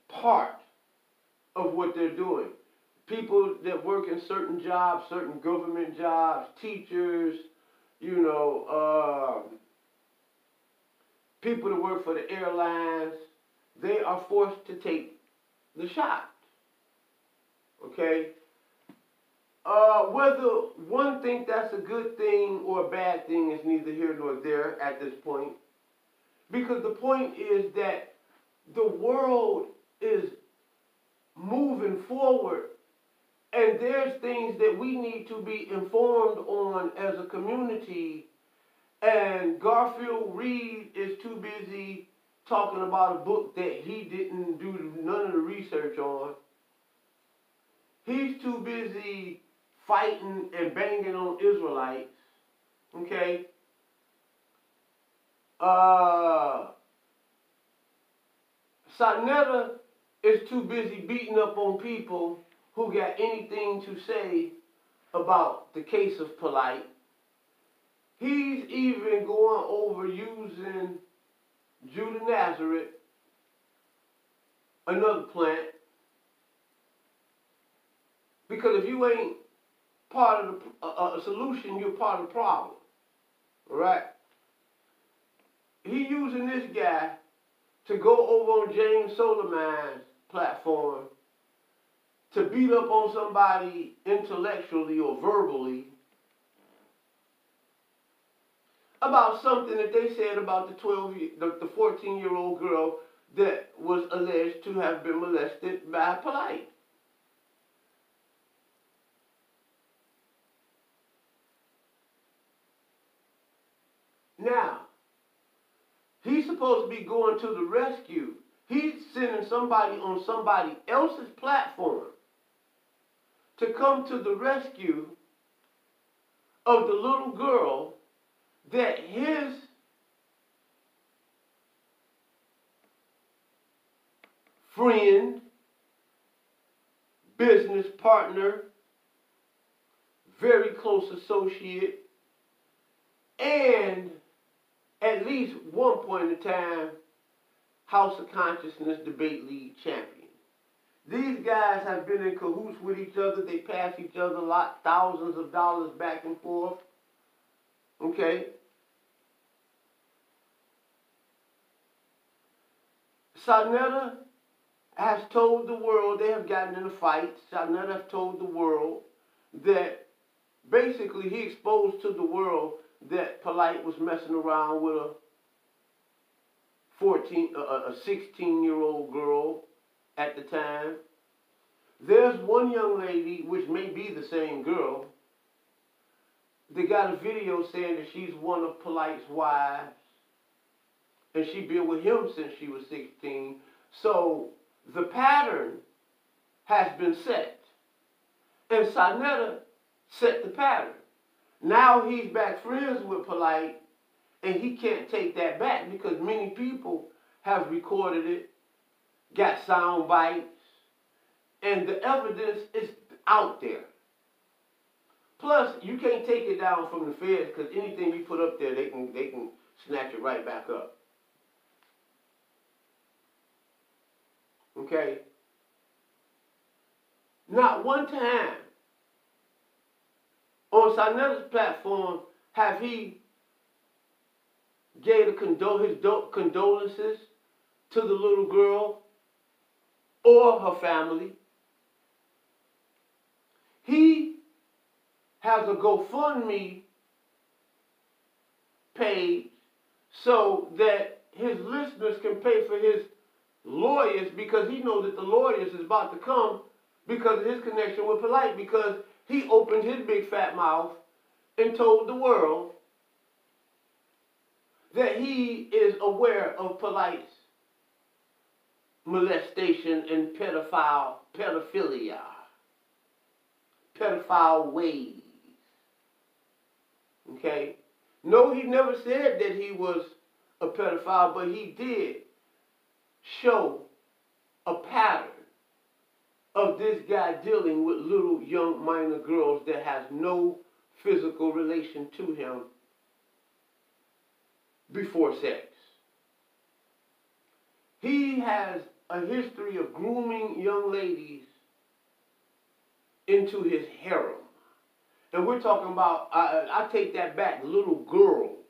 part of what they're doing. People that work in certain jobs, certain government jobs, teachers, people that work for the airlines, they are forced to take the shot. Okay? Whether one thinks that's a good thing or a bad thing is neither here nor there at this point. Because the point is that the world is moving forward, and there's things that we need to be informed on as a community. And Garfield Reid is too busy talking about a book that he didn't do none of the research on. He's too busy fighting and banging on Israelites. Okay? Saneter is too busy beating up on people who got anything to say about the case of Polight. He's even going over using Judah Nazareth, another plant. Because if you ain't part of the solution, you're part of the problem. All right? He using this guy to go over on James Solomon's platform to beat up on somebody intellectually or verbally about something that they said about the 14-year-old girl that was alleged to have been molested by Polight. Now, he's supposed to be going to the rescue. He's sending somebody on somebody else's platform to come to the rescue of the little girl that his friend, business partner, very close associate, and at least one point in time, House of Konsciousness debate league champion. These guys have been in cahoots with each other. They pass each other thousands of dollars back and forth. Okay? Saneter has told the world, they have gotten in a fight. Saneter has told the world that basically he exposed to the world that Polight was messing around with a 16-year-old girl at the time. There's one young lady, which may be the same girl, they got a video saying that she's one of Polight's wives, and she's been with him since she was 16. So the pattern has been set, and Saneter set the pattern. Now he's back friends with Polight, and he can't take that back because many people have recorded it, got sound bites, and the evidence is out there. Plus, you can't take it down from the feds because anything you put up there, they can snatch it right back up. Okay? Not one time on Saneter's platform have he gave his condolences to the little girl or her family. He has a GoFundMe page so that his listeners can pay for his lawyers, because he knows that the lawyers is about to come because of his connection with Polight, because he opened his big fat mouth and told the world that he is aware of Polight's molestation and pedophilia, pedophile ways. Okay? No, he never said that he was a pedophile, but he did show a pattern of this guy dealing with little young minor girls that has no physical relation to him before sex. He has a history of grooming young ladies into his harem. And we're talking about, I take that back, little girls.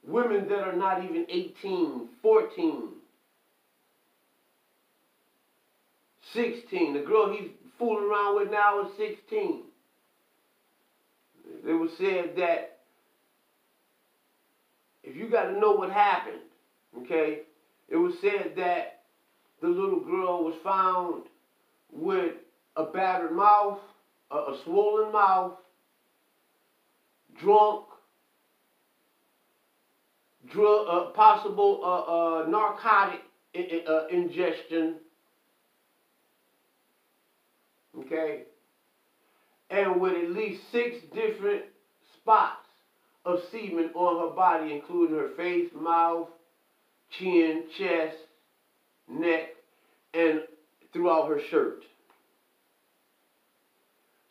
Women that are not even 18, 14, 16. The girl he's fooling around with now is 16. It was said that if you got to know what happened, okay, it was said that the little girl was found with a battered mouth, a swollen mouth, drunk, possible narcotic ingestion, okay, and with at least 6 different spots of semen on her body, including her face, mouth, chin, chest, neck, and throughout her shirt.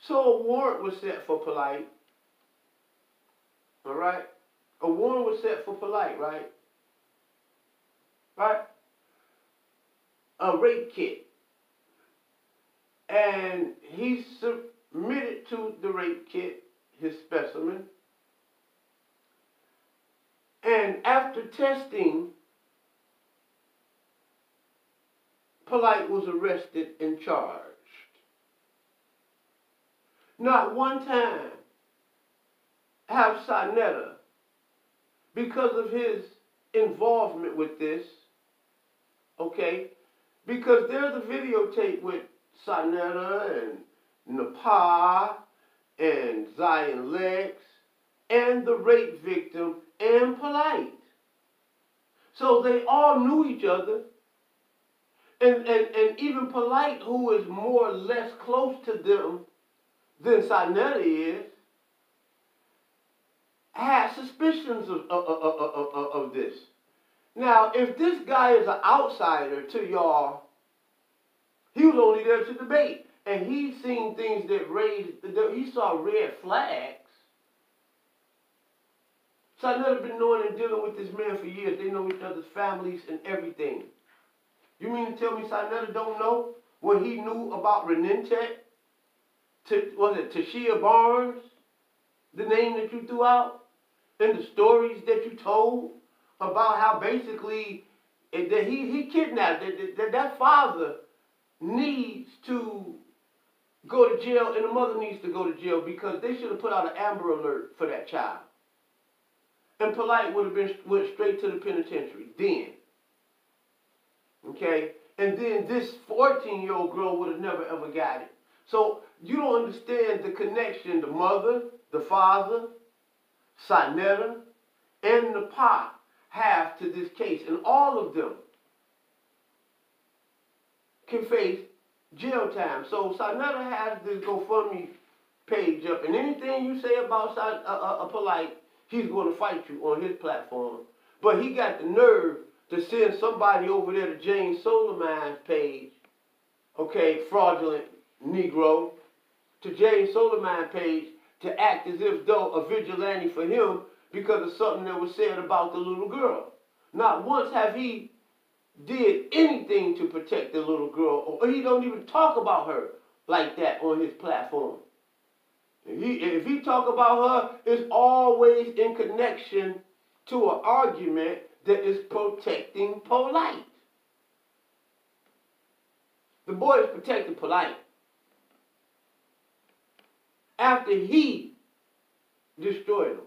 So a warrant was set for Polight. All right? A warrant was set for Polight, right? Right? A rape kit. And he submitted to the rape kit his specimen. And after testing, Polight was arrested and charged. Not one time have Saneter, because of his involvement with this, okay, because there's a videotape with Saneter and Napah and Zion Lex and the rape victim and Polight. So they all knew each other. And even Polight, who is more or less close to them than Saneter is, had suspicions of this. Now, if this guy is an outsider to y'all, he was only there to debate. And he's seen things that he saw red flags. Saneter been knowing and dealing with this man for years. They know each other's families and everything. You mean to tell me Saneter don't know what he knew about Renentet? Was it Tashia Barnes, the name that you threw out? And the stories that you told about how basically that he kidnapped, that father needs to go to jail and the mother needs to go to jail because they should have put out an Amber Alert for that child. And Polight would have went straight to the penitentiary then. Okay? And then this 14-year-old girl would have never ever got it. So you don't understand the connection the mother, the father, Saneter, and Napah have to this case. And all of them can face jail time. So Saneter has this GoFundMe page up. And anything you say about Polight, he's going to fight you on his platform. But he got the nerve to send somebody over there to James Solomond's page, okay, fraudulent Negro, to James Solomond's page to act as if though a vigilante for him because of something that was said about the little girl. Not once have he did anything to protect the little girl, or he don't even talk about her like that on his platform. If he talk about her, it's always in connection to an argument that is protecting Polight. The boy is protecting Polight. after he destroyed them.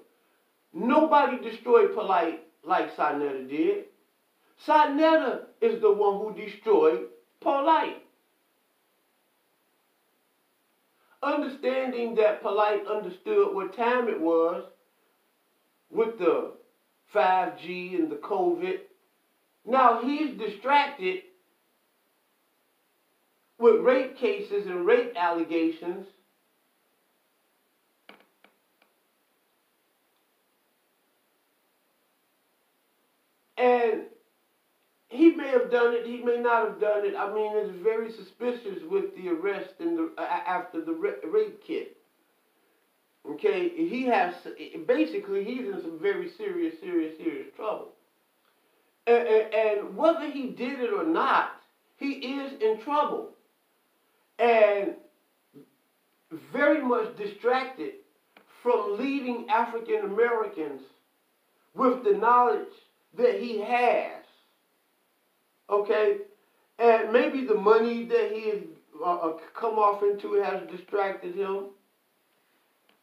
Nobody destroyed Polight like Saneter did. Saneter is the one who destroyed Polight. Understanding that Polight understood what time it was with the 5G and the COVID. Now he's distracted with rape cases and rape allegations. And he may have done it, he may not have done it. I mean, it's very suspicious with the arrest and the, after the rape kit. Okay, he has, basically he's in some very serious trouble. And whether he did it or not, he is in trouble. And very much distracted from leading African Americans with the knowledge that he has. Okay? And maybe the money that he has come off into has distracted him.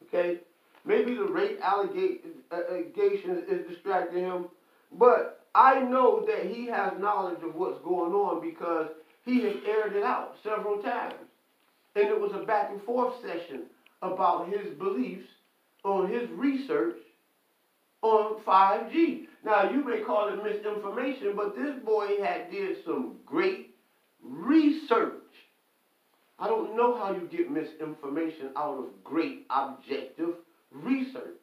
Okay? Maybe the rape allegations is distracting him. But I know that he has knowledge of what's going on because he has aired it out several times. And it was a back and forth session about his beliefs on his research on 5G. Now, you may call it misinformation, but this boy did some great research. I don't know how you get misinformation out of great objective research.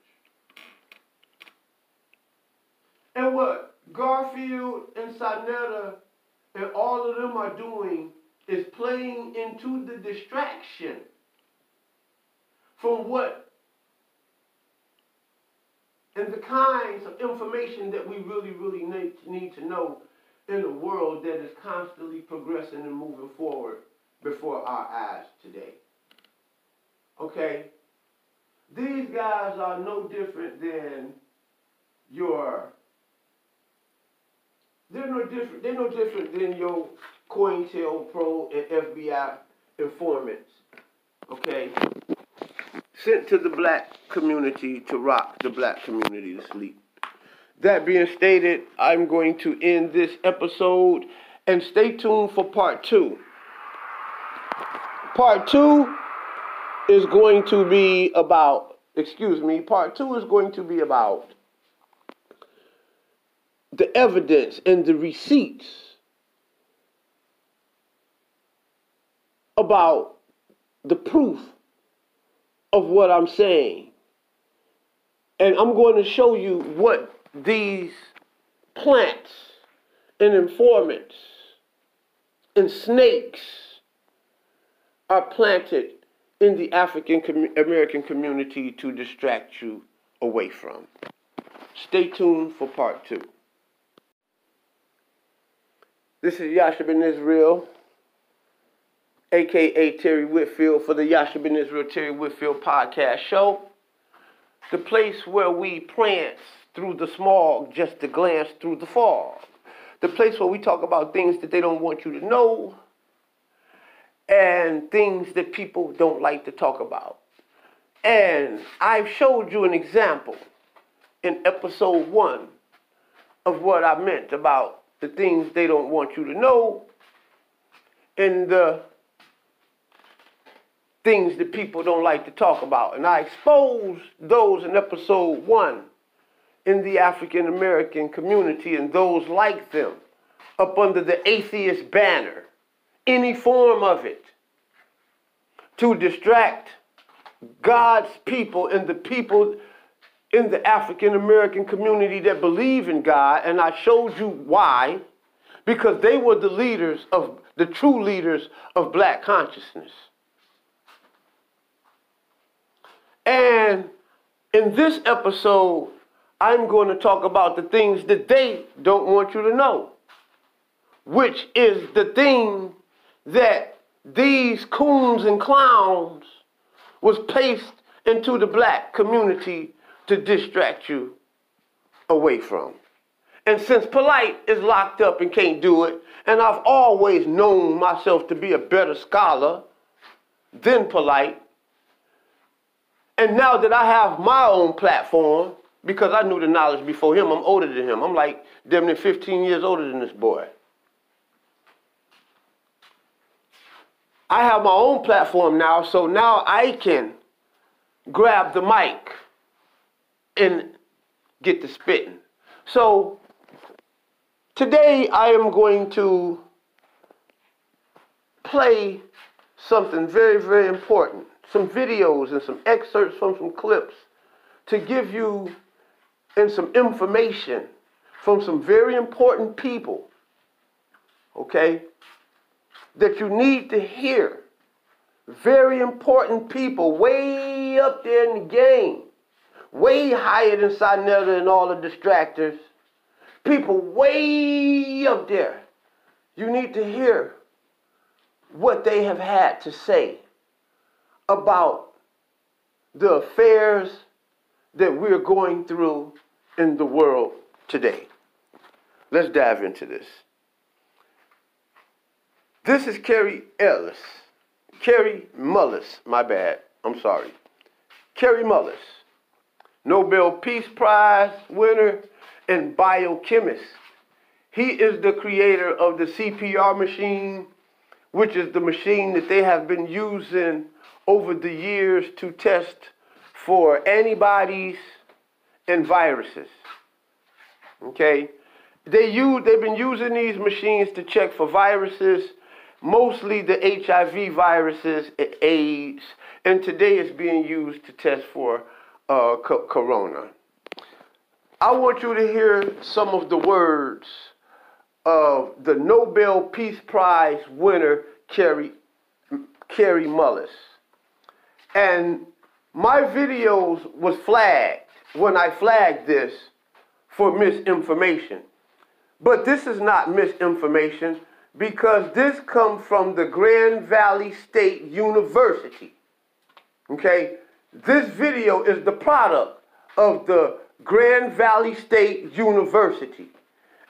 And what Garfield and Saneter and all of them are doing is playing into the distraction from what and the kinds of information that we really need to know in a world that is constantly progressing and moving forward before our eyes today. Okay? These guys are no different than they're no different than your COINTELPRO and FBI informants. Okay? Sent to the black community to rock the black community to sleep. That being stated, I'm going to end this episode and stay tuned for part 2. Part 2 is going to be about the evidence and the receipts about the proof of what I'm saying. And I'm going to show you what these plants and informants and snakes are planted in the African American community to distract you away from. Stay tuned for part 2. This is Yasha Ben-Yishrael, a.k.a. Terry Whitfield, for the Yasha Ben-Yishrael Terry Whitfield podcast show. The place where we prance through the smog just to glance through the fog. The place where we talk about things that they don't want you to know and things that people don't like to talk about. And I've showed you an example in episode 1 of what I meant about the things they don't want you to know and the things that people don't like to talk about. And I exposed those in episode 1 in the African American community and those like them up under the atheist banner, any form of it, to distract God's people and the people in the African American community that believe in God. And I showed you why, because they were the true leaders of black consciousness. And in this episode, I'm going to talk about the things that they don't want you to know, which is the thing that these coons and clowns was placed into the black community to distract you away from. And since Polight is locked up and can't do it, and I've always known myself to be a better scholar than Polight, And now that I have my own platform, because I knew the knowledge before him, I'm older than him. I'm like damn near 15 years older than this boy. I have my own platform now, so now I can grab the mic and get to spitting. So today I am going to play something very, very important. Some videos and some excerpts from some clips to give you and some information from some very important people, okay, that you need to hear. Very important people way up there in the game, way higher than Saneter and all the distractors. People way up there. You need to hear what they have had to say about the affairs that we're going through in the world today. Let's dive into this. This is Carrie Mullis, my bad, I'm sorry. Carrie Mullis, Nobel Peace Prize winner and biochemist. He is the creator of the CPR machine, which is the machine that they have been using over the years to test for antibodies and viruses. Okay? They've been using these machines to check for viruses, mostly the HIV viruses, AIDS, and today it's being used to test for corona. I want you to hear some of the words of the Nobel Peace Prize winner, Carrie Mullis. And my videos was flagged when I flagged this for misinformation. But this is not misinformation because this comes from the Grand Valley State University. Okay? This video is the product of the Grand Valley State University.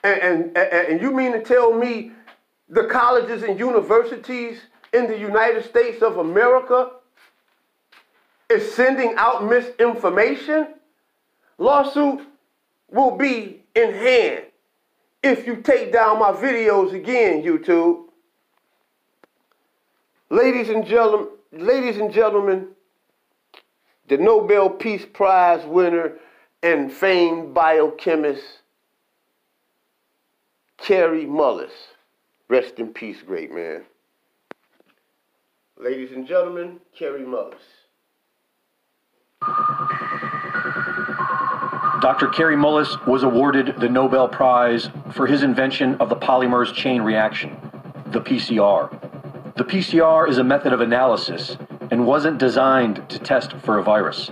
And you mean to tell me the colleges and universities in the United States of America is sending out misinformation? Lawsuit will be in hand if you take down my videos again, YouTube. Ladies and gentlemen, the Nobel Peace Prize winner and famed biochemist, Carrie Mullis. Rest in peace, great man. Ladies and gentlemen, Carrie Mullis. Dr. Carrie Mullis was awarded the Nobel Prize for his invention of the polymerase chain reaction, the PCR. The PCR is a method of analysis and wasn't designed to test for a virus.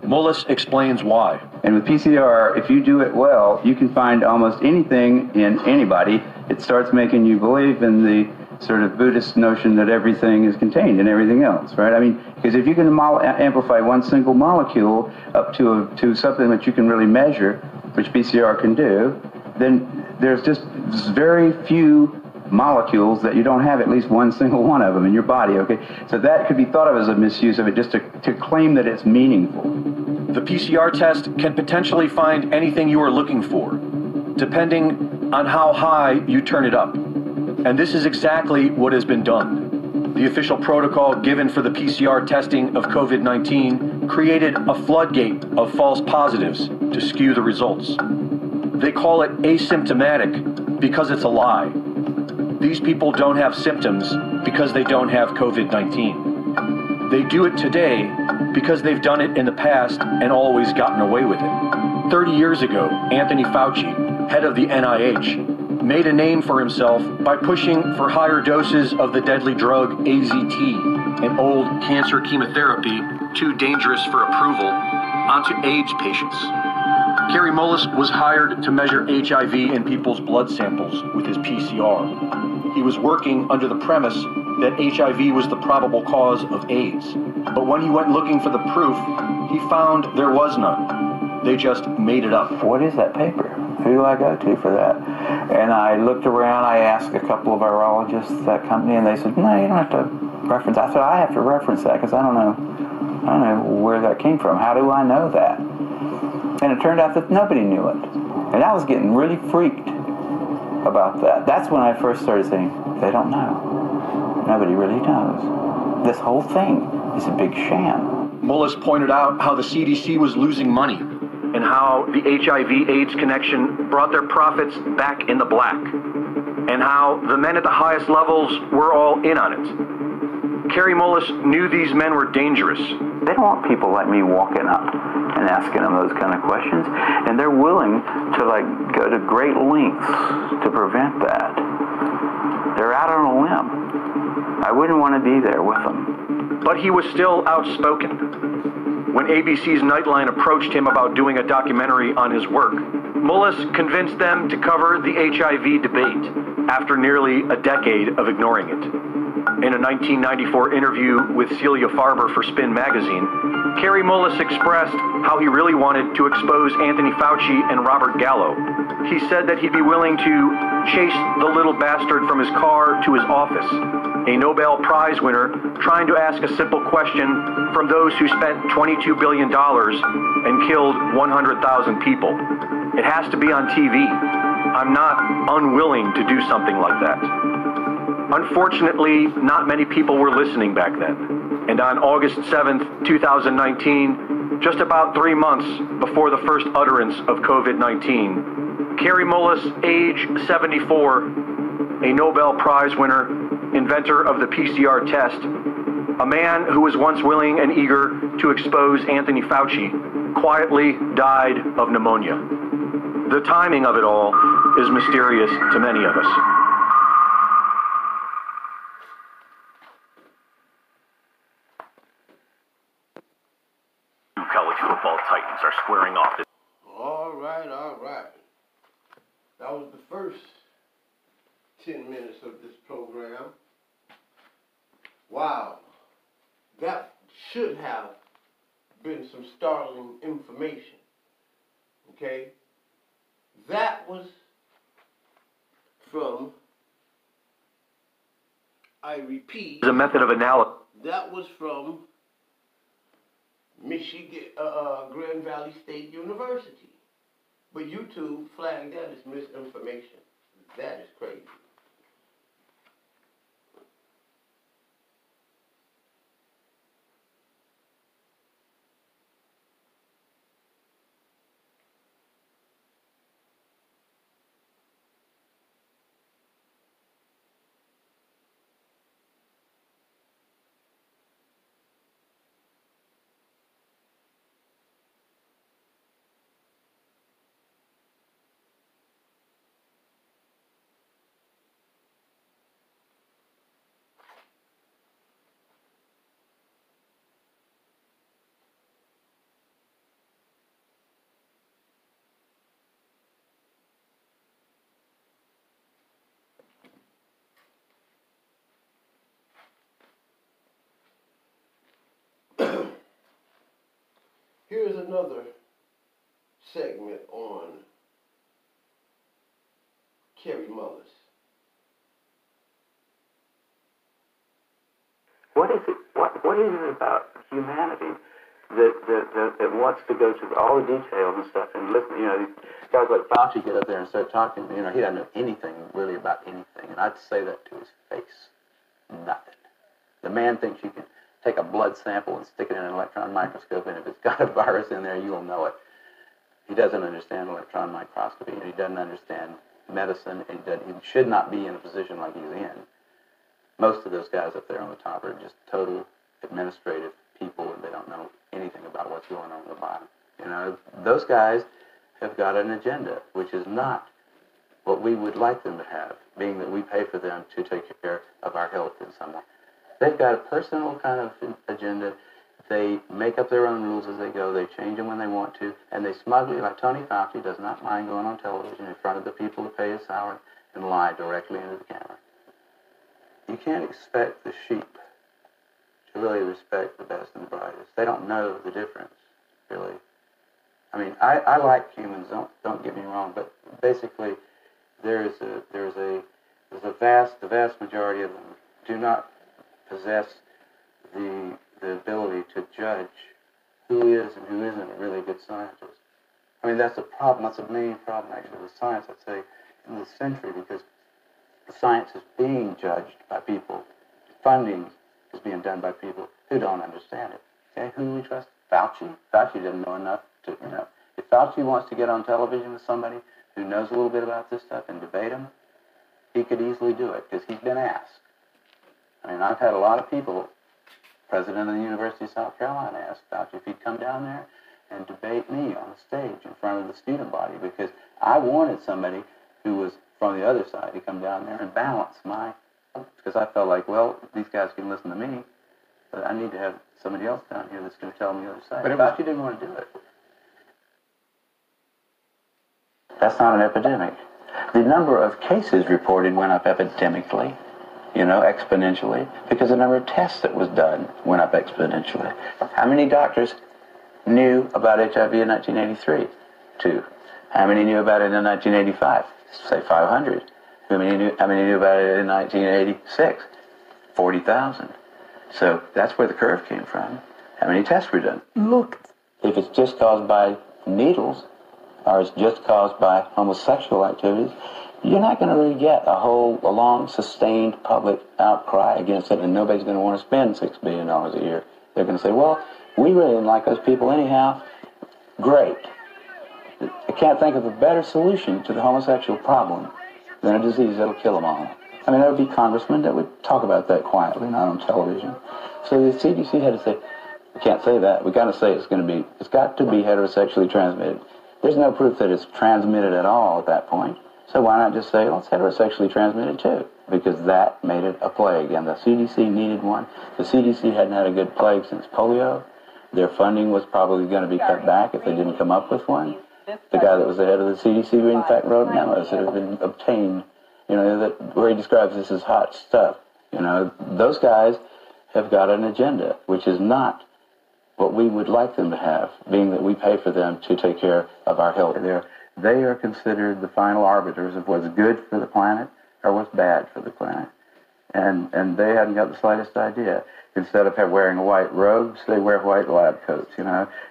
Mullis explains why. And with PCR, if you do it well, you can find almost anything in anybody. It starts making you believe in the sort of Buddhist notion that everything is contained in everything else, right? I mean, because if you can amplify one single molecule up to something that you can really measure, which PCR can do, then there's just very few molecules that you don't have at least one single one of them in your body, okay? So that could be thought of as a misuse of it, just to claim that it's meaningful. The PCR test can potentially find anything you are looking for, depending on how high you turn it up. And this is exactly what has been done. The official protocol given for the PCR testing of COVID-19 created a floodgate of false positives to skew the results. They call it asymptomatic because it's a lie. These people don't have symptoms because they don't have COVID-19. They do it today because they've done it in the past and always gotten away with it. 30 years ago, Anthony Fauci, head of the NIH, made a name for himself by pushing for higher doses of the deadly drug AZT, an old cancer chemotherapy too dangerous for approval, onto AIDS patients. Carrie Mullis was hired to measure HIV in people's blood samples with his PCR. He was working under the premise that HIV was the probable cause of AIDS. But when he went looking for the proof, he found there was none. They just made it up. What is that paper? Who do I go to for that? And I looked around, I asked a couple of virologists at that company, and they said, no, you don't have to reference. I said, I have to reference that because I don't know I don't know where that came from. How do I know that? And it turned out that nobody knew it. And I was getting really freaked about that. That's when I first started saying, they don't know. Nobody really knows. This whole thing is a big sham. Mullis pointed out how the CDC was losing money and how the HIV/AIDS connection brought their profits back in the black, and how the men at the highest levels were all in on it. Kerry Mullis knew these men were dangerous. They don't want people like me walking up and asking them those kind of questions, and they're willing to go to great lengths to prevent that. They're out on a limb. I wouldn't want to be there with them. But he was still outspoken. When ABC's Nightline approached him about doing a documentary on his work, Mullis convinced them to cover the HIV debate after nearly a decade of ignoring it. In a 1994 interview with Celia Farber for Spin magazine, Kerry Mullis expressed how he really wanted to expose Anthony Fauci and Robert Gallo. He said that he'd be willing to chase the little bastard from his car to his office, a Nobel Prize winner trying to ask a simple question from those who spent $22 billion and killed 100,000 people. It has to be on TV. I'm not unwilling to do something like that. Unfortunately, not many people were listening back then. And on August 7th, 2019, just about 3 months before the first utterance of COVID-19, Kerry Mullis, age 74, a Nobel Prize winner, inventor of the PCR test, a man who was once willing and eager to expose Anthony Fauci, quietly died of pneumonia. The timing of it all is mysterious to many of us. College football titans are squaring off. All right. That was the first 10 minutes of this program. Wow. That should have been some startling information. Okay? That was from, I repeat, The method of analysis. that was from Michigan, Grand Valley State University. But YouTube flagged that as misinformation. That is crazy. Here's another segment on Kerry Mullis. What is it about humanity that wants to go to all the details and stuff and listen? These guys like Fauci get up there and start talking. He doesn't know anything really about anything, and I'd say that to his face. Nothing. The man thinks you can take a blood sample and stick it in an electron microscope, and if it's got a virus in there, you'll know it. He doesn't understand electron microscopy, and he doesn't understand medicine, and he should not be in a position like he's in. Most of those guys up there on the top are just total administrative people, and they don't know anything about what's going on at the bottom. Those guys have got an agenda, which is not what we would like them to have, being that we pay for them to take care of our health in some way. They've got a personal kind of agenda. They make up their own rules as they go. They change them when they want to. And they smugly, like Tony Fauci, does not mind going on television in front of the people who pay his salary and lie directly into the camera. You can't expect the sheep to really respect the best and the brightest. They don't know the difference, really. I mean, I like humans, don't get me wrong, but basically the vast majority of them do not possess the the ability to judge who is and who isn't a really good scientist. I mean, that's a problem. That's the main problem, actually, with science, I'd say, in this century, because science is being judged by people. Funding is being done by people who don't understand it. Okay, who do we trust? Fauci? Fauci didn't know enough to, If Fauci wants to get on television with somebody who knows a little bit about this stuff and debate him, he could easily do it, because he's been asked. I mean, I've had a lot of people, president of the University of South Carolina asked Fauci if he'd come down there and debate me on the stage in front of the student body, because I wanted somebody who was from the other side to come down there and balance because I felt like, well, these guys can listen to me, but I need to have somebody else down here that's going to tell them the other side. But Fauci didn't want to do it. That's not an epidemic. The number of cases reported went up epidemically, exponentially, because the number of tests that was done went up exponentially. How many doctors knew about HIV in 1983? 2. How many knew about it in 1985? Say 500. How many knew about it in 1986? 40,000. So that's where the curve came from. How many tests were done? Look. If it's just caused by needles, or it's just caused by homosexual activities, you're not going to really get a long, sustained public outcry against it, and nobody's going to want to spend $6 billion a year. They're going to say, well, we really didn't like those people anyhow. Great. I can't think of a better solution to the homosexual problem than a disease that'll kill them all. I mean, there would be congressmen that would talk about that quietly, not on television. So the CDC had to say, we can't say that. We got to say it's got to be heterosexually transmitted. There's no proof that it's transmitted at all at that point. So why not just say, well, it's heterosexually transmitted too? Because that made it a plague, and the CDC needed one. The CDC hadn't had a good plague since polio. Their funding was probably going to be cut back if they didn't come up with one. The guy that was the head of the CDC, in fact, wrote memos that have been obtained, where he describes this as hot stuff. Those guys have got an agenda, which is not what we would like them to have, being that we pay for them to take care of our health. They are considered the final arbiters of what's good for the planet or what's bad for the planet. And they haven't got the slightest idea. Instead of wearing white robes, they wear white lab coats,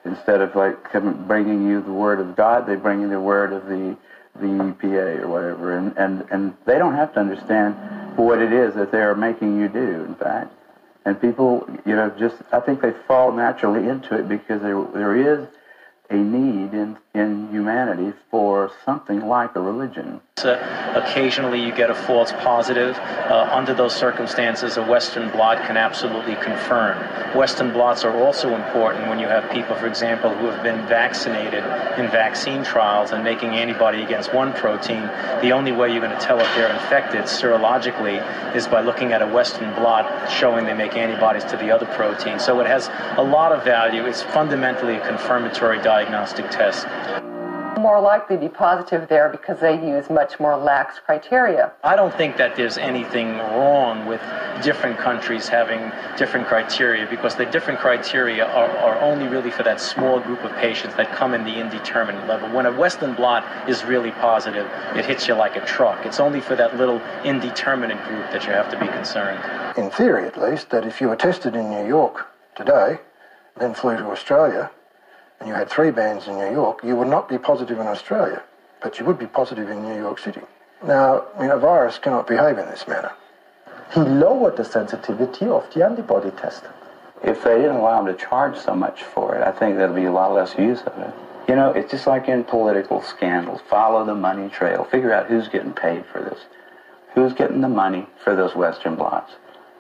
Instead of bringing you the word of God, they bring you the word of the EPA or whatever. And they don't have to understand what it is that they are making you do, in fact. And people, I think they fall naturally into it because there is a need in humanity for something like a religion. Occasionally you get a false positive. Under those circumstances, a Western blot can absolutely confirm. Western blots are also important when you have people, for example, who have been vaccinated in vaccine trials and making antibody against one protein. The only way you're going to tell if they're infected serologically is by looking at a Western blot showing they make antibodies to the other protein. So it has a lot of value. It's fundamentally a confirmatory diagnostic test. More likely to be positive there because they use much more lax criteria. I don't think that there's anything wrong with different countries having different criteria, because the different criteria are only really for that small group of patients that come in the indeterminate level. When a Western blot is really positive, it hits you like a truck. It's only for that little indeterminate group that you have to be concerned. In theory, at least, that if you were tested in New York today, then flew to Australia, and you had 3 bands in New York, you would not be positive in Australia, but you would be positive in New York City. Now, a virus cannot behave in this manner. He lowered the sensitivity of the antibody test. If they didn't allow them to charge so much for it, I think there'll be a lot less use of it. It's just like in political scandals. Follow the money trail. Figure out who's getting paid for this. Who's getting the money for those Western blots?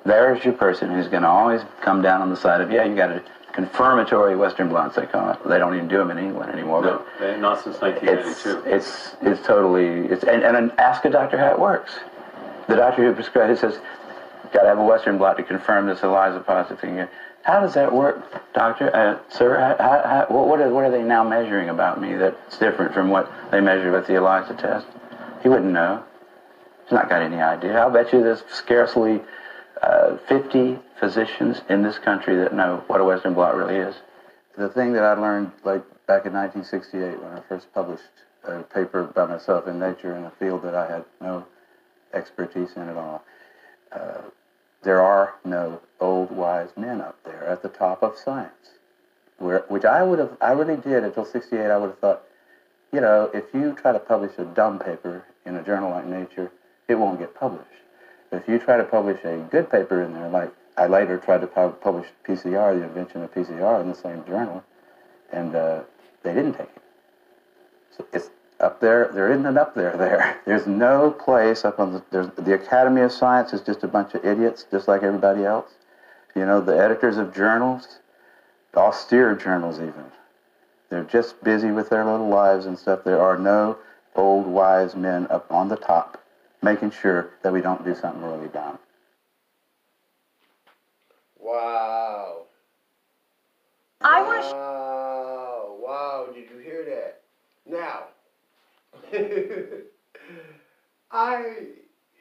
There's your person who's going to always come down on the side of, you got to confirmatory Western blots, they call it. They don't even do them in England anymore. No, but not since 1992. It's totally, and ask a doctor how it works. The doctor who prescribed it says, got to have a Western blot to confirm this ELISA positive thing. How does that work, doctor? Sir, what are they now measuring about me that's different from what they measured with the ELISA test? He wouldn't know. He's not got any idea. I'll bet you there's scarcely 50 physicians in this country that know what a Western blot really is. The thing that I learned back in 1968 when I first published a paper by myself in Nature in a field that I had no expertise in at all, there are no old wise men up there at the top of science, which I really did until '68. I would have thought, you know, if you try to publish a dumb paper in a journal like Nature, it won't get published. But if you try to publish a good paper in there, like I later tried to publish PCR, the invention of PCR, in the same journal, and they didn't take it. So it's up there. There isn't an up there. There's no place up on the Academy of Science is just a bunch of idiots, just like everybody else. You know, the editors of journals, austere journals even, they're just busy with their little lives and stuff. There are no old wise men up on the top making sure that we don't do something really dumb. Wow. Wow, did you hear that? Now, I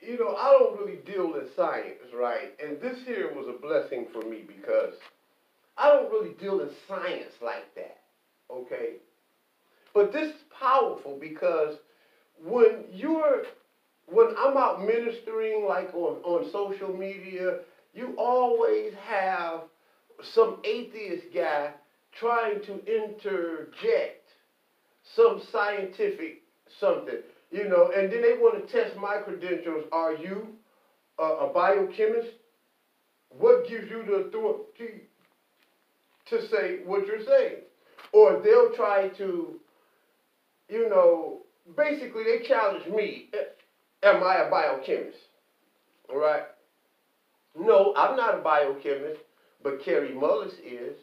don't really deal in science, right? And this here was a blessing for me because I don't really deal in science like that, okay? But this is powerful because when I'm out ministering, like on social media, you always have some atheist guy trying to interject some scientific something, you know, and then they want to test my credentials. Are you a biochemist? What gives you the authority to say what you're saying? Or they'll try to, you know, basically they challenge me. Am I a biochemist? All right? No, I'm not a biochemist, but Carrie Mullis is,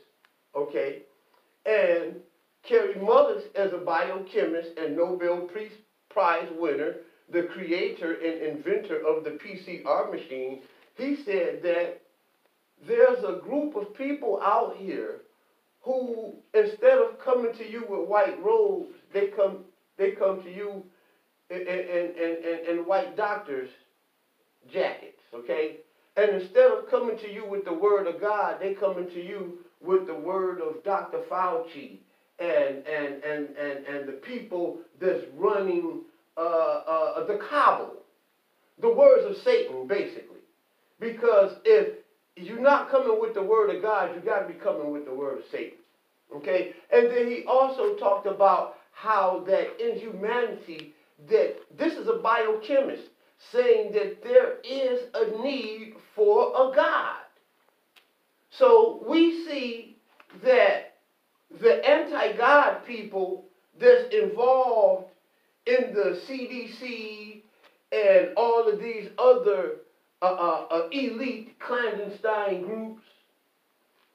okay? And Carrie Mullis is a biochemist and Nobel Prize winner, the creator and inventor of the PCR machine. He said that there's a group of people out here who, instead of coming to you with white robes, they come to you in white doctors' jackets, okay? And instead of coming to you with the word of God, they coming to you with the word of Dr. Fauci and the people that's running the cabal, the words of Satan, basically. Because if you're not coming with the word of God, you got to be coming with the word of Satan, okay? And then he also talked about how that in humanity, that this is a biochemist saying that there is a need for a God. So we see that the anti-God people that's involved in the CDC and all of these other elite clandestine groups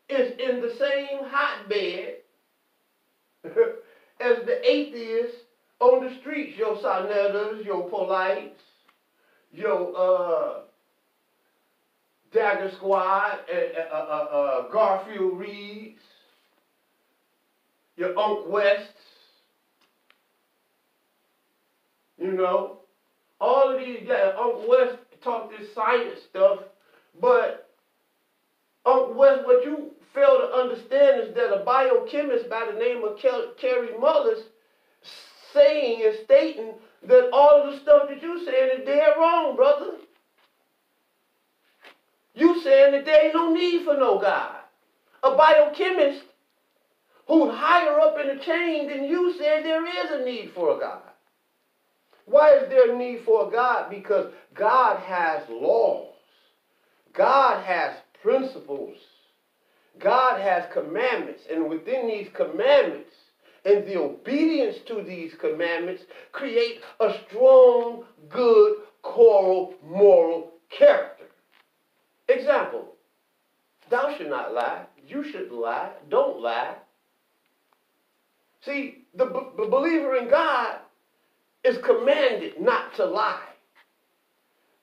is in the same hotbed as the atheists on the streets, your Saneters, your Polights, your Dagger Squad, Garfield Reids, your Unc Wests, you know. All of these guys, Unc West talk this science stuff, but Unc West, what you fail to understand is that a biochemist by the name of Carrie Mullis saying and stating that all of the stuff that you saying is dead wrong, brother. You saying that there ain't no need for no God. A biochemist who's higher up in the chain than you said there is a need for a God. Why is there a need for a God? Because God has laws. God has principles. God has commandments. And within these commandments and the obedience to these commandments create a strong, good, moral character. Example, thou shalt not lie. You shouldn't lie. Don't lie. See, the believer in God is commanded not to lie.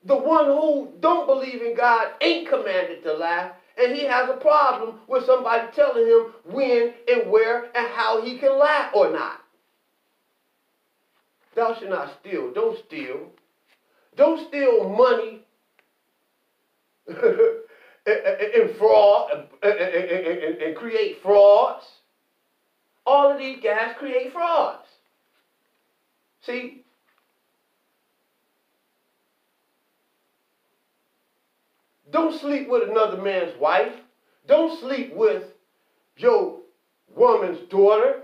The one who don't believe in God ain't commanded to lie, and he has a problem with somebody telling him when and where and how he can lie or not. Thou shalt not steal. Don't steal. Don't steal money and fraud and create frauds. All of these guys create frauds. See, Don't sleep with another man's wife. Don't sleep with your woman's daughter.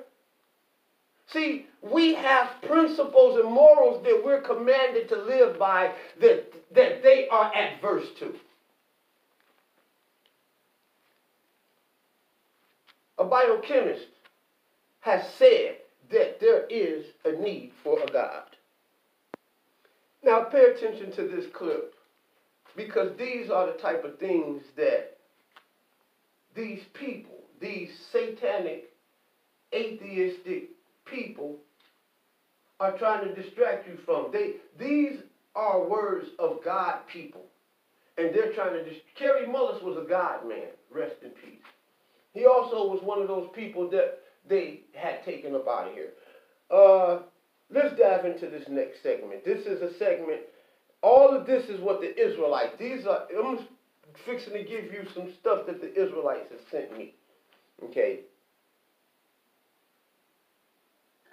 See, we have principles and morals that we're commanded to live by that they are adverse to. A biochemist has said that there is a need for a God. Now pay attention to this clip, because these are the type of things that these people, these satanic, atheistic people are trying to distract you from. These are words of God people. And they're trying to Kerry Mullis was a God man, rest in peace. He also was one of those people that they had taken up out of here. Let's dive into this next segment. This is a segment, all of this is what the Israelites, I'm fixing to give you some stuff that the Israelites have sent me. Okay.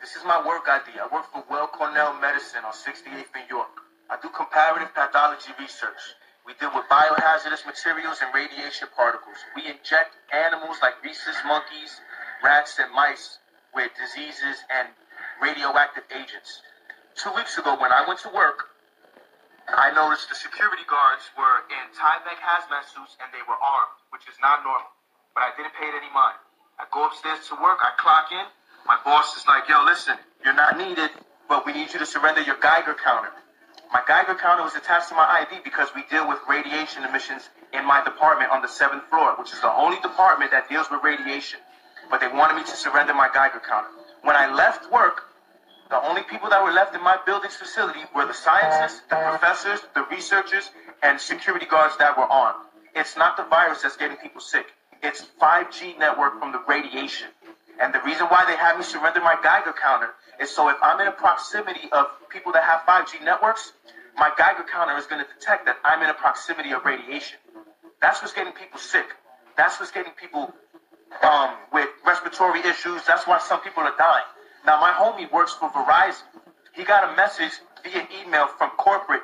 This is my work ID. I work for Well Cornell Medicine on 68th in York. I do comparative pathology research. We deal with biohazardous materials and radiation particles. We inject animals like rhesus monkeys, rats, and mice with diseases and radioactive agents. 2 weeks ago, when I went to work, I noticed the security guards were in tie-back hazmat suits and they were armed, which is not normal. But I didn't pay it any mind. I go upstairs to work, I clock in. My boss is like, yo, listen, you're not needed, but we need you to surrender your Geiger counter. My Geiger counter was attached to my ID because we deal with radiation emissions in my department on the 7th floor, which is the only department that deals with radiation. But they wanted me to surrender my Geiger counter. When I left work, the only people that were left in my building's facility were the scientists, the professors, the researchers, and security guards that were armed. It's not the virus that's getting people sick. It's 5G network from the radiation. And the reason why they have me surrender my Geiger counter is so if I'm in a proximity of people that have 5G networks, my Geiger counter is going to detect that I'm in a proximity of radiation. That's what's getting people sick. That's what's getting people with respiratory issues. That's why some people are dying. Now, my homie works for Verizon. He got a message via email from corporate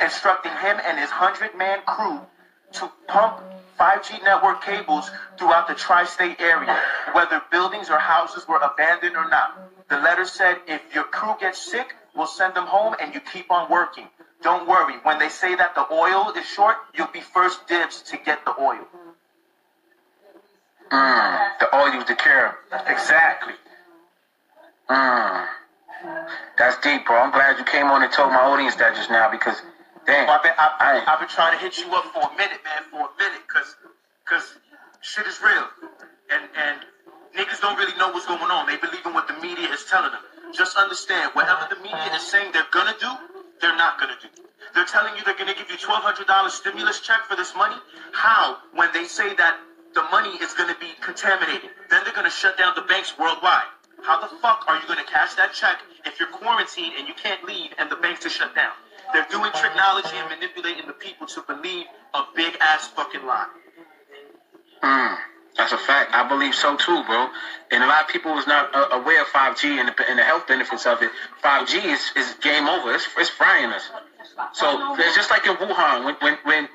instructing him and his 100-man crew to pump 5G network cables throughout the tri-state area, whether buildings or houses were abandoned or not. The letter said, if your crew gets sick, we'll send them home and you keep on working. Don't worry, when they say that the oil is short, you'll be first dibs to get the oil. The oil you care. Exactly. That's deep, bro. I'm glad you came on and told my audience that just now because, damn. I've been trying to hit you up for a minute, man, because shit is real. And niggas don't really know what's going on. They believe in what the media is telling them. Just understand, whatever the media is saying they're going to do, they're not going to do. They're telling you they're going to give you $1,200 stimulus check for this money. How? When they say that the money is going to be contaminated. Then they're going to shut down the banks worldwide. How the fuck are you going to cash that check if you're quarantined and you can't leave and the banks are shut down? They're doing technology and manipulating the people to believe a big-ass fucking lie. That's a fact. I believe so too, bro. And a lot of people was not aware of 5G and the health benefits of it. 5G is game over. It's frying us. So it's just like in Wuhan when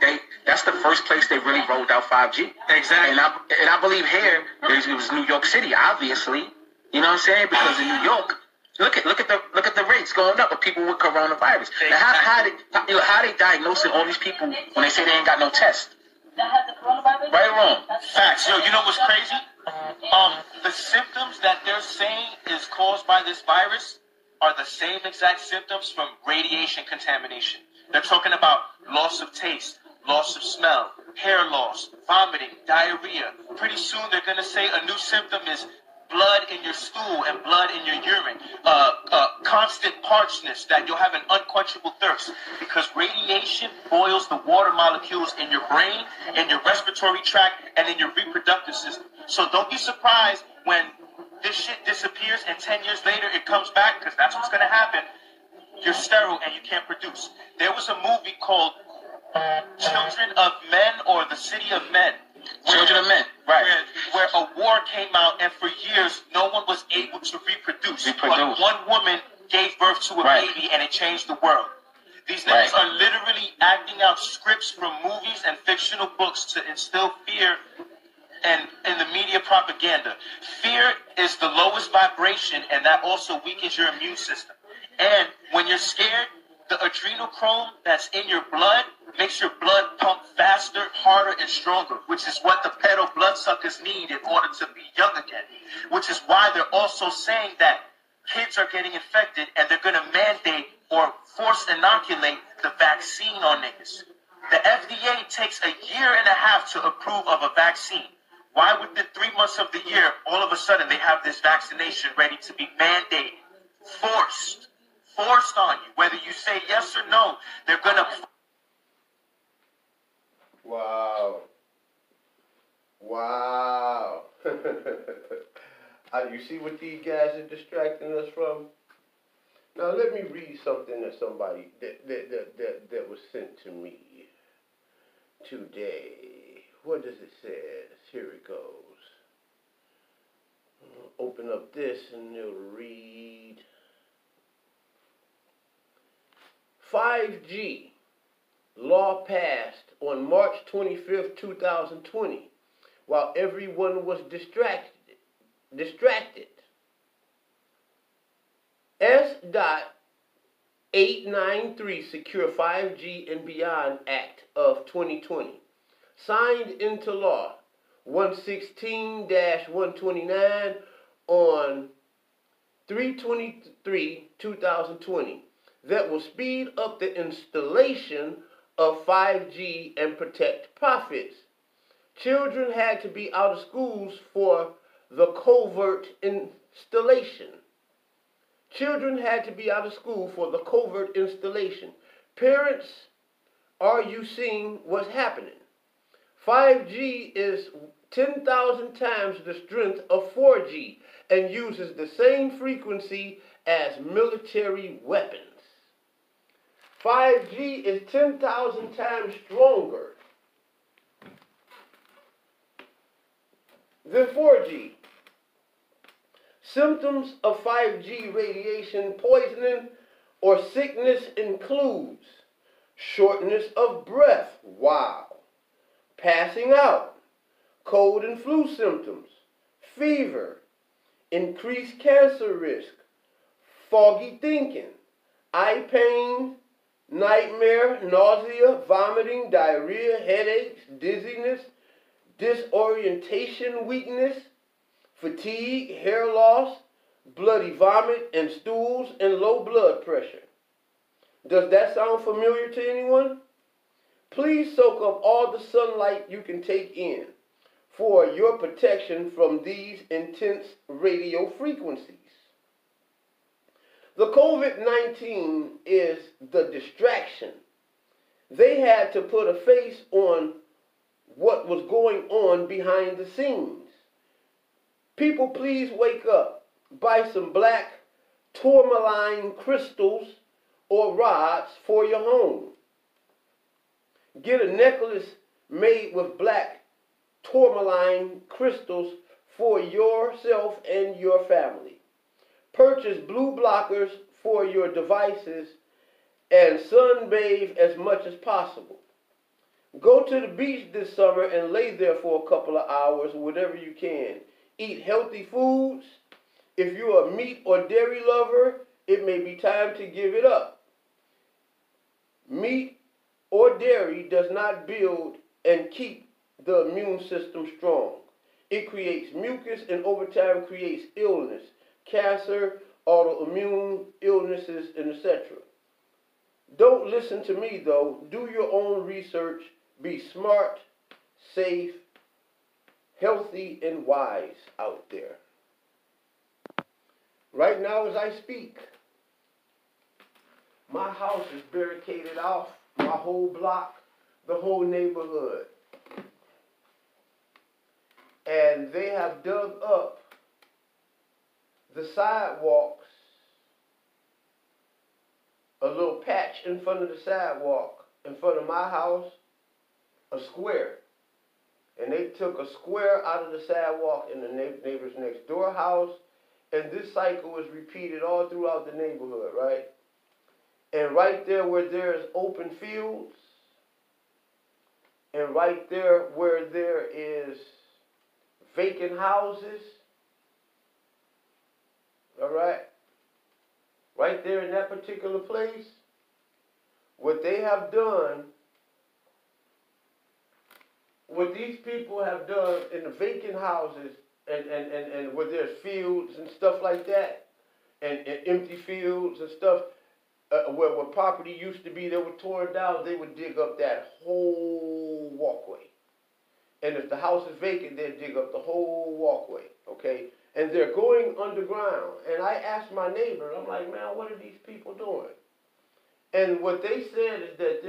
that's the first place they really rolled out 5G. Exactly. And I believe here it was New York City, obviously. You know what I'm saying? Because in New York, look at the rates going up of people with coronavirus. Exactly. Now how they diagnosing all these people when they say they ain't got no test? Right or wrong? Facts. Yo, you know what's crazy? The symptoms that they're saying is caused by this virus are the same exact symptoms from radiation contamination. They're talking about loss of taste, loss of smell, hair loss, vomiting, diarrhea. Pretty soon they're going to say a new symptom is blood in your stool and blood in your urine, constant parchness, that you'll have an unquenchable thirst because radiation boils the water molecules in your brain, in your respiratory tract, and in your reproductive system. So don't be surprised when this shit disappears and 10 years later it comes back, because that's what's going to happen. You're sterile and you can't produce. There was a movie called Children of Men or The City of Men. Children of Men, right. Where a war came out and for years no one was able to reproduce. But one woman gave birth to a baby and it changed the world. These niggas are literally acting out scripts from movies and fictional books to instill fear and in the media propaganda. Fear is the lowest vibration, and that also weakens your immune system. And when you're scared, the adrenochrome that's in your blood makes your blood pump faster, harder, and stronger, which is what the pedo bloodsuckers need in order to be young again. Which is why they're also saying that kids are getting infected and they're going to mandate or force inoculate the vaccine on niggas. The FDA takes a year and a half to approve of a vaccine. Why within 3 months of the year, all of a sudden they have this vaccination ready to be mandated, forced on you? Whether you say yes or no, they're going to... Wow. You see what these guys are distracting us from? Now let me read something that somebody that was sent to me today. What does it say? Here it goes. Open up this and it'll read 5G law passed on March 25th, 2020, while everyone was distracted. S.893 Secure 5G and Beyond Act of 2020, signed into law 116-129 on 3/23/2020, that will speed up the installation of 5G and protect profits. Children had to be out of schools for the covert installation. Parents, are you seeing what's happening? 5G is 10,000 times the strength of 4G and uses the same frequency as military weapons. 5G is 10,000 times stronger than 4G. Symptoms of 5G radiation poisoning or sickness includes shortness of breath, passing out, cold and flu symptoms, fever, increased cancer risk, foggy thinking, eye pain, nightmare, nausea, vomiting, diarrhea, headaches, dizziness, disorientation, weakness, fatigue, hair loss, bloody vomit and stools, and low blood pressure. Does that sound familiar to anyone? Please soak up all the sunlight you can take in for your protection from these intense radio frequencies. The COVID-19 is the distraction. They had to put a face on what was going on behind the scenes. People, please wake up. Buy some black tourmaline crystals or rods for your home. Get a necklace made with black tourmaline crystals for yourself and your family. Purchase blue blockers for your devices and sunbathe as much as possible. Go to the beach this summer and lay there for a couple of hours, whatever you can. Eat healthy foods. If you're a meat or dairy lover, it may be time to give it up. Meat or dairy does not build and keep the immune system strong. It creates mucus and over time creates illness, cancer, autoimmune illnesses, and etc. Don't listen to me though. Do your own research. Be smart, safe, healthy, and wise out there. Right now as I speak, my house is barricaded off, my whole block, the whole neighborhood. And they have dug up the sidewalks, a little patch in front of the sidewalk, in front of my house, a square. And they took a square out of the sidewalk in the neighbor's next door house. And this cycle was repeated all throughout the neighborhood, right? And right there where there's open fields, and right there where there is vacant houses, all right, right there in that particular place, what they have done, what these people have done in the vacant houses and where there's fields and stuff like that, and empty fields and stuff, where property used to be that were torn down, they would dig up that whole walkway. And if the house is vacant, they'd dig up the whole walkway, okay? And they're going underground. And I asked my neighbor, I'm like, man, what are these people doing? And what they said is that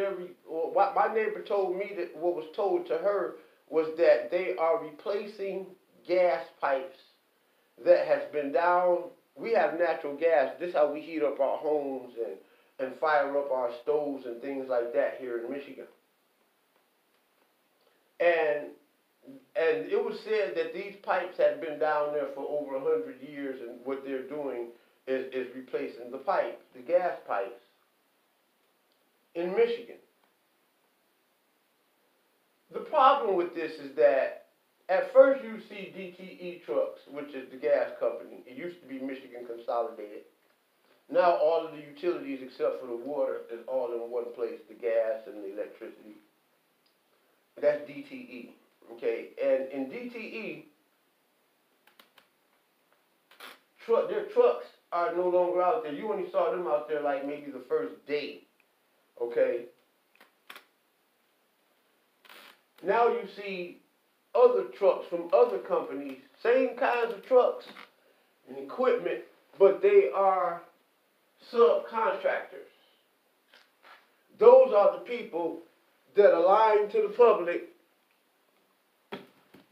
what my neighbor told me, that what was told to her was that they are replacing gas pipes that has been down. We have natural gas. This is how we heat up our homes and fire up our stoves and things like that here in Michigan. And it was said that these pipes had been down there for over 100 years, and what they're doing is replacing the pipes, the gas pipes, in Michigan. The problem with this is that at first you see DTE trucks, which is the gas company. It used to be Michigan Consolidated. Now all of the utilities except for the water is all in one place, the gas and the electricity. That's DTE, okay? And in DTE, their trucks are no longer out there. You only saw them out there like maybe the first day, okay? Now you see other trucks from other companies, same kinds of trucks and equipment, but they are subcontractors. Those are the people that are lying to the public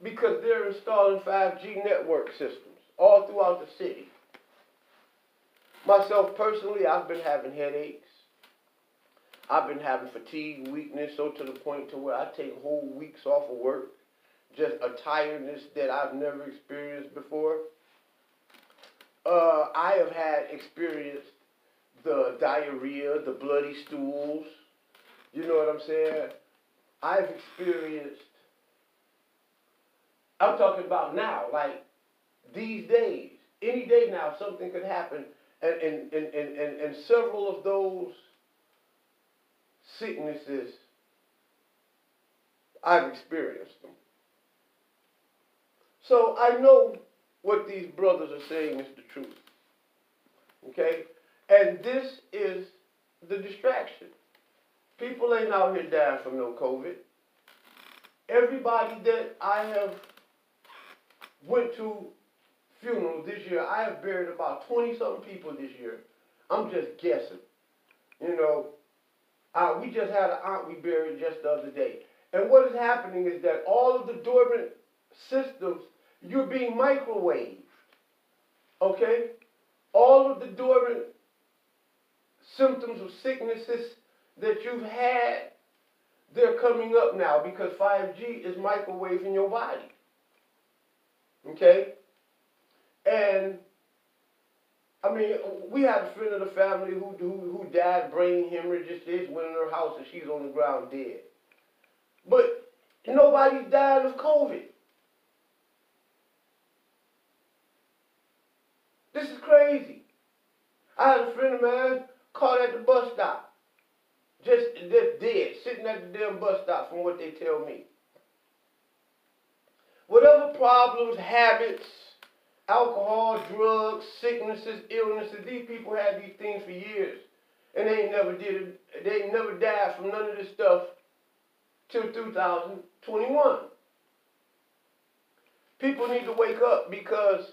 because they're installing 5G network systems all throughout the city. Myself personally, I've been having headaches. I've been having fatigue, weakness, so to the point to where I take whole weeks off of work. Just a tiredness that I've never experienced before. I have had experienced the diarrhea, the bloody stools. You know what I'm saying? I've experienced, I'm talking about now, like these days. Any day now, something could happen. And several of those sicknesses, I've experienced them. So I know what these brothers are saying is the truth. Okay? And this is the distraction. People ain't out here dying from no COVID. Everybody that I have went to funeral this year, I have buried about 20-something people this year. I'm just guessing. You know, we just had an aunt we buried just the other day. And what is happening is that all of the dormant systems, you're being microwaved. Okay? All of the dormant symptoms of sicknesses that you've had, they're coming up now because 5G is microwaving your body. Okay? And, I mean, we had a friend of the family who died brain hemorrhages. She went in her house and she's on the ground dead. But nobody's dying of COVID. This is crazy. I had a friend of mine caught at the bus stop. Just dead, sitting at the damn bus stop from what they tell me. Whatever problems, habits, alcohol, drugs, sicknesses, illnesses, these people had these things for years. And they ain't never died from none of this stuff till 2021. People need to wake up because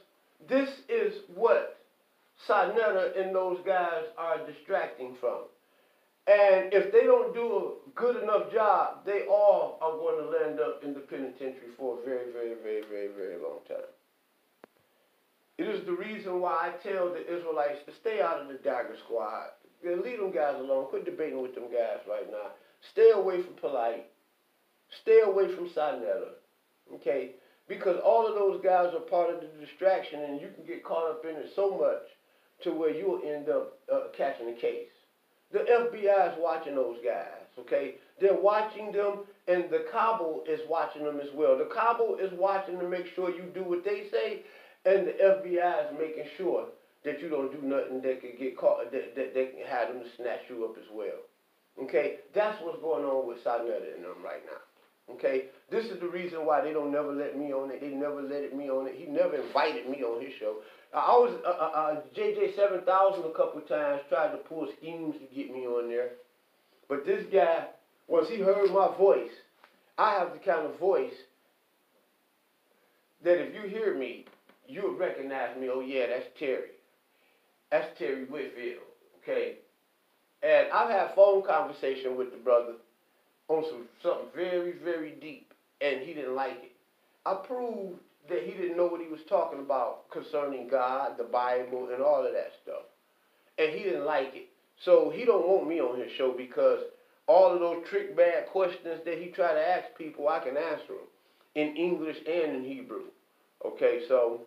this is what Saneter and those guys are distracting from. And if they don't do a good enough job, they all are going to land up in the penitentiary for a very, very, very, very, very long time. It is the reason why I tell the Israelites to stay out of the Dagger squad. Leave them guys alone. Quit debating with them guys right now. Stay away from Polight. Stay away from Saneter. Okay? Because all of those guys are part of the distraction, and you can get caught up in it so much to where you'll end up catching a case. The FBI is watching those guys, okay? They're watching them, and the cabal is watching them as well. The cabal is watching to make sure you do what they say, and the FBI is making sure that you don't do nothing that could get caught, that can have them to snatch you up as well. Okay? That's what's going on with Saneter and them right now. Okay? This is the reason why they don't never let me on it. They never let me on it. He never invited me on his show. I was JJ 7000 a couple times, tried to pull schemes to get me on there. But this guy, once he heard my voice, I have the kind of voice that if you hear me, you'll recognize me. Oh yeah, that's Terry. That's Terry Whitfield, okay? And I've had phone conversation with the brother on something very, very deep, and he didn't like it. I proved that he didn't know what he was talking about concerning God, the Bible, and all of that stuff. And he didn't like it. So he don't want me on his show because all of those trick bad questions that he try to ask people, I can answer them in English and in Hebrew. Okay, so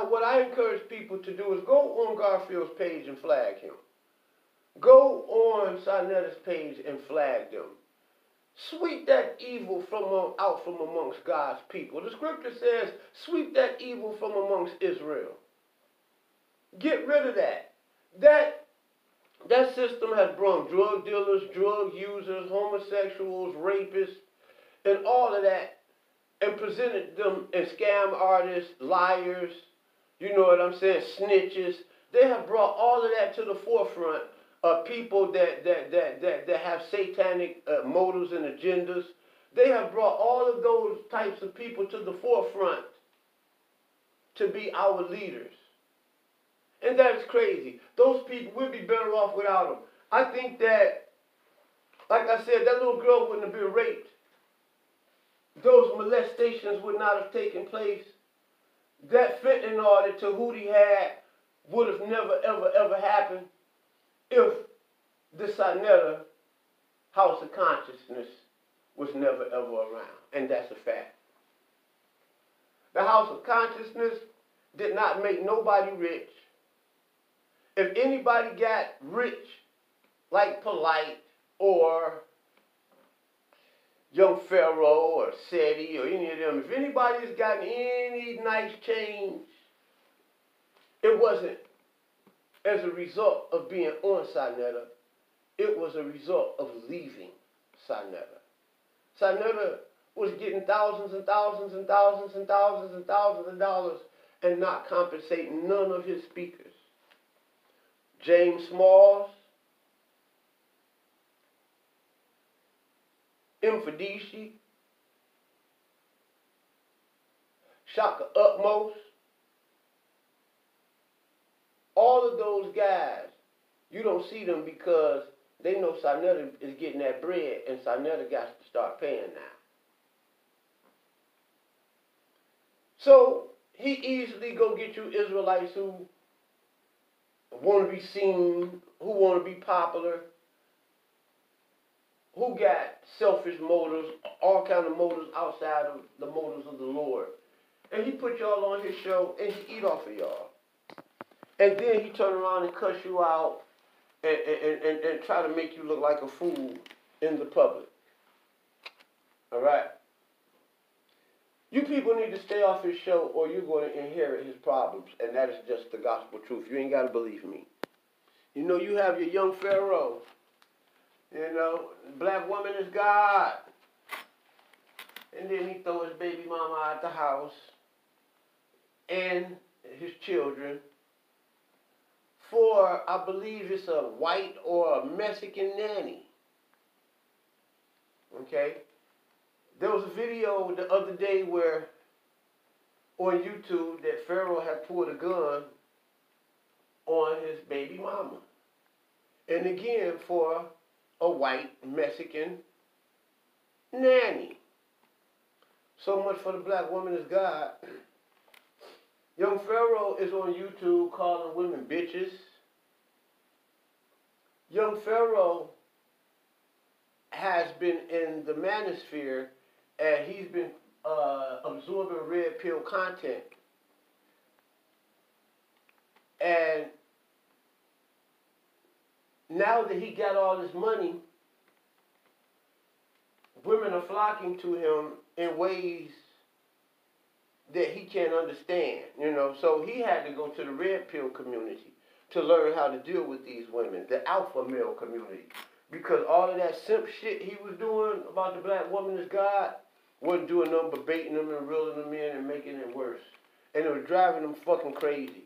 what I encourage people to do is go on Garfield's page and flag him. Go on Saneter's page and flag them. Sweep that evil out from amongst God's people. The scripture says, sweep that evil from amongst Israel. Get rid of that. That system has brought drug dealers, drug users, homosexuals, rapists, and all of that, and presented them as scam artists, liars, you know what I'm saying, snitches. They have brought all of that to the forefront of people that have satanic motives and agendas. They have brought all of those types of people to the forefront to be our leaders. And that is crazy. Those people would be better off without them. I think that, like I said, that little girl wouldn't have been raped. Those molestations would not have taken place. That fentanyl that Tahuti had would have never, ever, ever happened if the Saneter House of Consciousness was never, ever around. And that's a fact. The House of Consciousness did not make nobody rich. If anybody got rich, like Polight or Young Pharoah or Seti or any of them, if anybody's gotten any nice change, it wasn't as a result of being on Saneter. It was a result of leaving Saneter. Saneter was getting thousands and thousands and thousands and thousands and thousands of dollars and not compensating none of his speakers. James Smalls, Infadishi, Shaka Utmost, all of those guys, you don't see them because they know Saneter is getting that bread and Saneter got to start paying now. So he easily go get you Israelites who want to be seen, who want to be popular, who got selfish motives, all kind of motives outside of the motives of the Lord. And he put y'all on his show and he eat off of y'all. And then he turn around and cuss you out and try to make you look like a fool in the public. All right? You people need to stay off his show or you're going to inherit his problems. And that is just the gospel truth. You ain't got to believe me. You know, you have your young Pharaoh. You know, black woman is God. And then he throw his baby mama out the house and his children for, I believe it's a white or a Mexican nanny. Okay? There was a video the other day where on YouTube that Pharoah had pulled a gun on his baby mama. And again, for a white Mexican nanny. So much for the black woman is God. Young Pharoah is on YouTube calling women bitches. Young Pharoah has been in the manosphere and he's been absorbing red pill content. And now that he got all this money, women are flocking to him in ways that he can't understand, you know. So he had to go to the red pill community to learn how to deal with these women, the alpha male community. Because all of that simp shit he was doing about the black woman as God wasn't doing nothing but baiting them and reeling them in and making it worse. And it was driving them fucking crazy,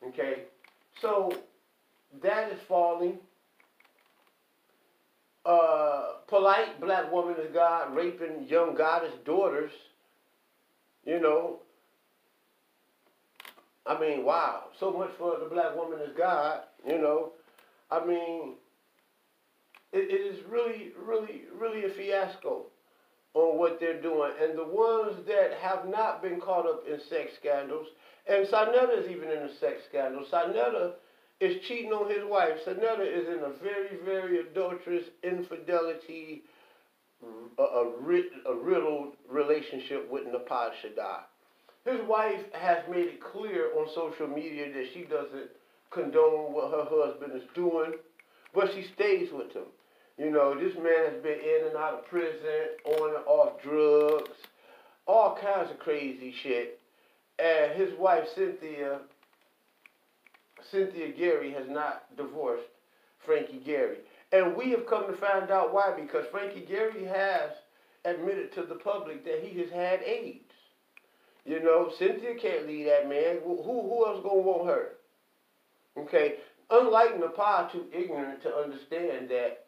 okay? So that is falling. Polight, black woman as God, raping young goddess daughters, you know. I mean, wow. So much for the black woman as God, you know. I mean, it is really, really, really a fiasco on what they're doing. And the ones that have not been caught up in sex scandals, and Saneter is even in a sex scandal. Saneter is cheating on his wife. Saneter is in a very, very adulterous, infidelity, a riddled relationship with Napah Shadah. His wife has made it clear on social media that she doesn't condone what her husband is doing, but she stays with him. You know, this man has been in and out of prison, on and off drugs, all kinds of crazy shit. And his wife, Cynthia Garrie, has not divorced Frankie Garrie. And we have come to find out why, because Frankie Garrie has admitted to the public that he has had AIDS. You know, Cynthia can't leave that man. Who else gonna want her? Okay, unlike Napah, too ignorant to understand that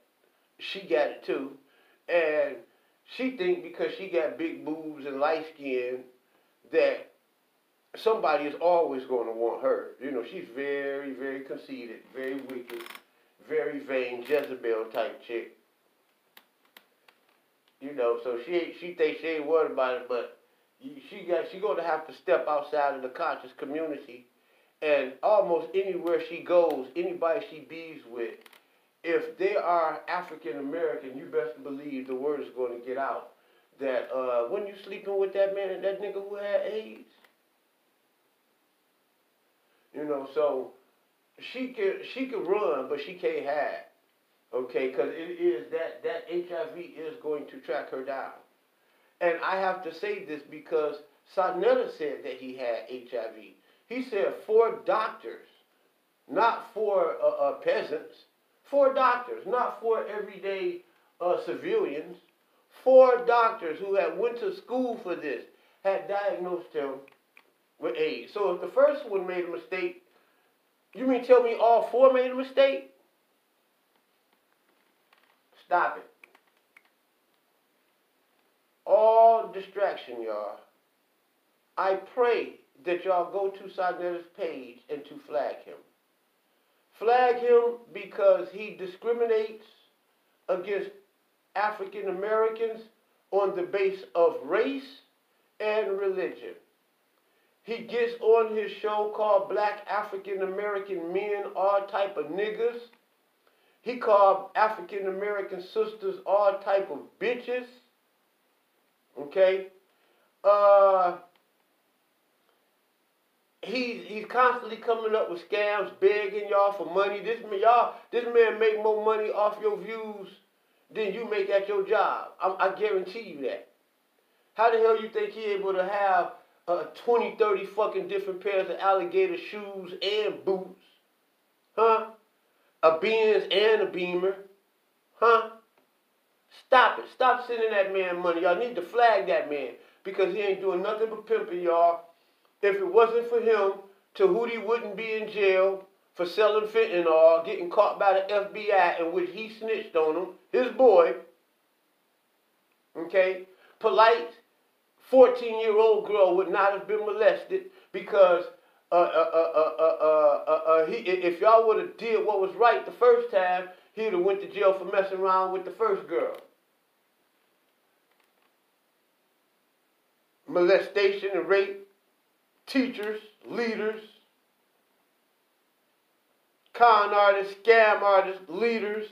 she got it too, and she think because she got big boobs and light skin that somebody is always going to want her. You know, she's very, very conceited, very wicked, very vain, Jezebel type chick. You know, so she thinks she ain't worried about it, but she going to have to step outside of the conscious community, and almost anywhere she goes, anybody she bees with, if they are African American, you best believe the word is going to get out that when you sleeping with that man and that nigga who had AIDS, you know, so she can run, but she can't hide, okay? Because it is that HIV is going to track her down. And I have to say this because Saneter said that he had HIV. He said 4 doctors, not 4 peasants, 4 doctors, not 4 everyday civilians. 4 doctors who had went to school for this had diagnosed him with AIDS. So if the first one made a mistake, you mean tell me all 4 made a mistake? Stop it. All distraction, y'all. I pray that y'all go to Saneter's page and to flag him. Flag him because he discriminates against African Americans on the base of race and religion. He gets on his show called Black African American Men All Type of Niggas. He called African American sisters all type of bitches. Okay? He's constantly coming up with scams, begging y'all for money. This man make more money off your views than you make at your job. I guarantee you that. How the hell you think he able to have 20, 30 fucking different pairs of alligator shoes and boots? Huh? A Benz and a Beamer? Huh? Stop it. Stop sending that man money. Y'all need to flag that man because he ain't doing nothing but pimping y'all. If it wasn't for him, Tahuti wouldn't be in jail for selling fentanyl, getting caught by the FBI, in which he snitched on him, his boy. Okay? Polight, 14-year-old girl would not have been molested because if y'all would have did what was right the first time, he would have went to jail for messing around with the first girl. Molestation and rape, teachers, leaders, con artists, scam artists, leaders,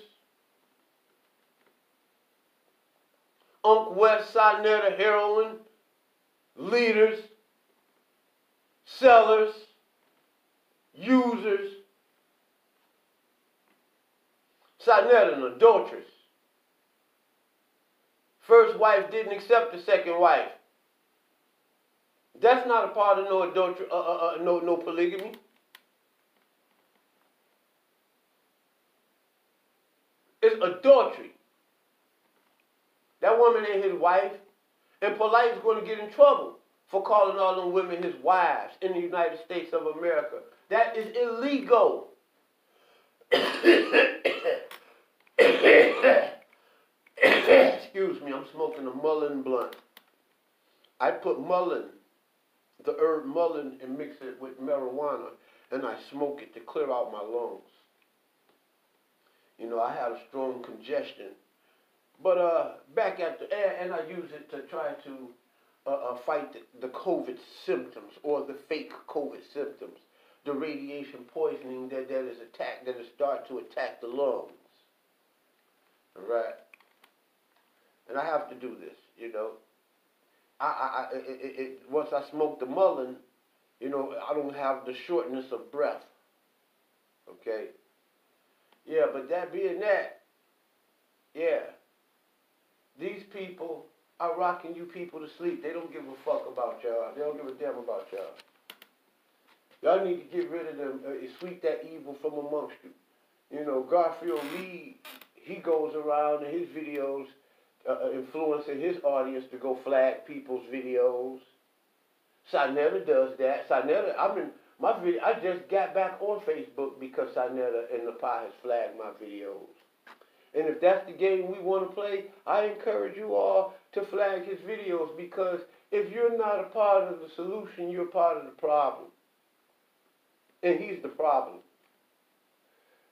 Unc West, Saneter, heroin, leaders, sellers, users. Saneter, an adulteress. First wife didn't accept the second wife. That's not a part of no adultery, no polygamy. It's adultery. That woman ain't his wife. And Polight is going to get in trouble for calling all them women his wives in the United States of America. That is illegal. Excuse me, I'm smoking a mullein blunt. I put mullein, the herb mullein, and mix it with marijuana, and I smoke it to clear out my lungs. You know, I had a strong congestion. But back at the air, and I use it to try to fight the COVID symptoms or the fake COVID symptoms, the radiation poisoning that is start to attack the lungs. All right, and I have to do this. You know, once I smoke the mullein, you know, I don't have the shortness of breath. Okay. Yeah, but that being that, yeah, these people are rocking you people to sleep. They don't give a fuck about y'all. They don't give a damn about y'all. Y'all need to get rid of them, sweep that evil from amongst you. You know, Garfield Reid, he goes around in his videos influencing his audience to go flag people's videos. Saneter does that. Saneter, my video, I just got back on Facebook because Saneter and Napah has flagged my videos. And if that's the game we want to play, I encourage you all to flag his videos, because if you're not a part of the solution, you're part of the problem. And he's the problem.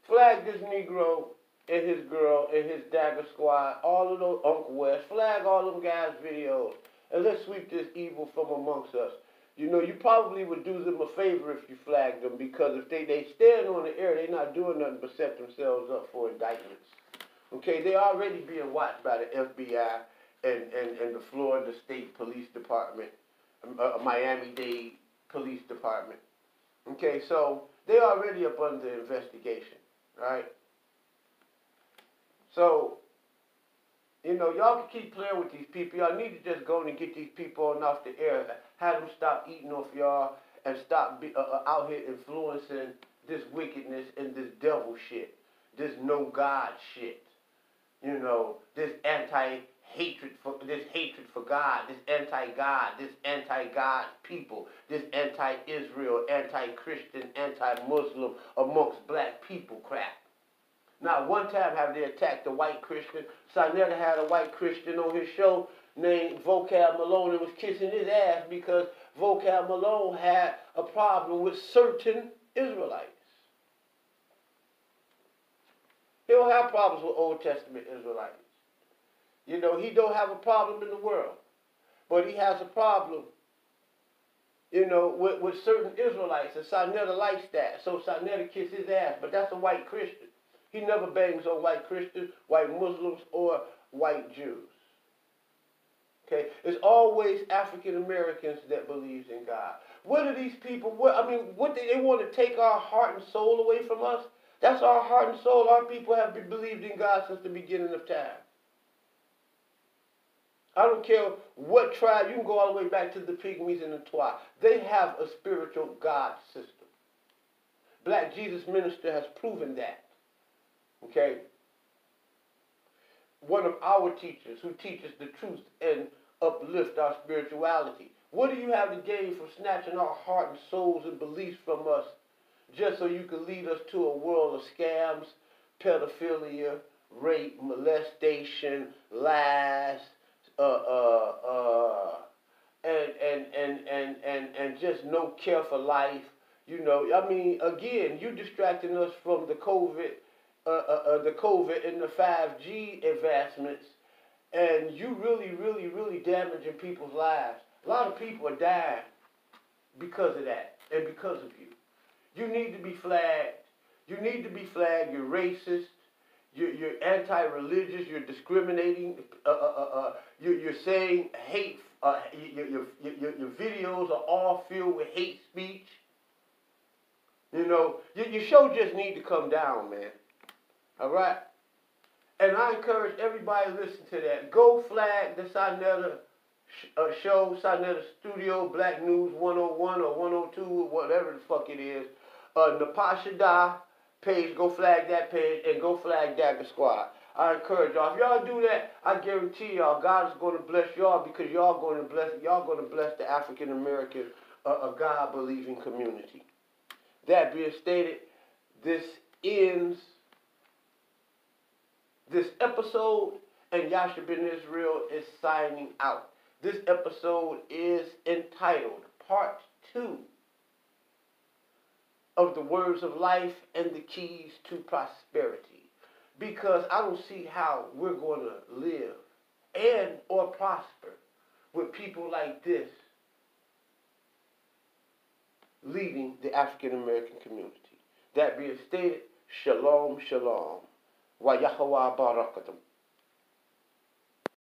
Flag this Negro and his girl and his Dagger squad, all of those, Uncle West, flag all them guys' videos, and let's sweep this evil from amongst us. You know, you probably would do them a favor if you flagged them, because if they stand on the air, they're not doing nothing but set themselves up for indictments. Okay, they're already being watched by the FBI and the Florida State Police Department, Miami-Dade Police Department. Okay, so they're already up under investigation, right? So, you know, y'all can keep playing with these people. Y'all need to just go and get these people on off the air, have them stop eating off y'all, and stop out here influencing this wickedness and this devil shit, this no God shit. You know, this hatred for God, this anti-God, this anti-God people, this anti-Israel, anti-Christian, anti-Muslim amongst black people crap. Now, one time have they attacked a white Christian. Saneter had a white Christian on his show named Vocab Malone and was kissing his ass because Vocab Malone had a problem with certain Israelites. He don't have problems with Old Testament Israelites. You know, he don't have a problem in the world. But he has a problem, you know, with certain Israelites. And Saneter likes that. So Saneter kisses his ass. But that's a white Christian. He never bangs on white Christians, white Muslims, or white Jews. Okay? It's always African Americans that believes in God. What are these people, what they want to take our heart and soul away from us? That's our heart and soul. Our people have believed in God since the beginning of time. I don't care what tribe. You can go all the way back to the Pygmies and the Twa. They have a spiritual God system. Black Jesus Minister has proven that. Okay? One of our teachers who teaches the truth and uplift our spirituality. What do you have to gain from snatching our heart and souls and beliefs from us just so you can lead us to a world of scams, pedophilia, rape, molestation, lies, and just no care for life? You know, I mean, again, you distracting us from the COVID and the 5G advancements, and you really damaging people's lives. A lot of people are dying because of that and because of you. You need to be flagged. You need to be flagged. You're racist. You're anti-religious. You're discriminating. You're saying hate. Your videos are all filled with hate speech. You know, your show just need to come down, man. All right? And I encourage everybody to listen to that. Go flag the Saneter show, Saneter Studio, Black News 101 or 102, whatever the fuck it is. Napah Shadah page, go flag that page, and go flag Dagger Squad. I encourage y'all. If y'all do that, I guarantee y'all, God is going to bless y'all because y'all going to bless the African American, God-believing community. That being stated, this ends this episode, and Yasha Ben Israel is signing out. This episode is entitled Part 2 of the Words of Life and the Keys to Prosperity. Because I don't see how we're going to live and or prosper with people like this leading the African American community. That being stated, shalom, shalom. Wa Yahweh barakatum.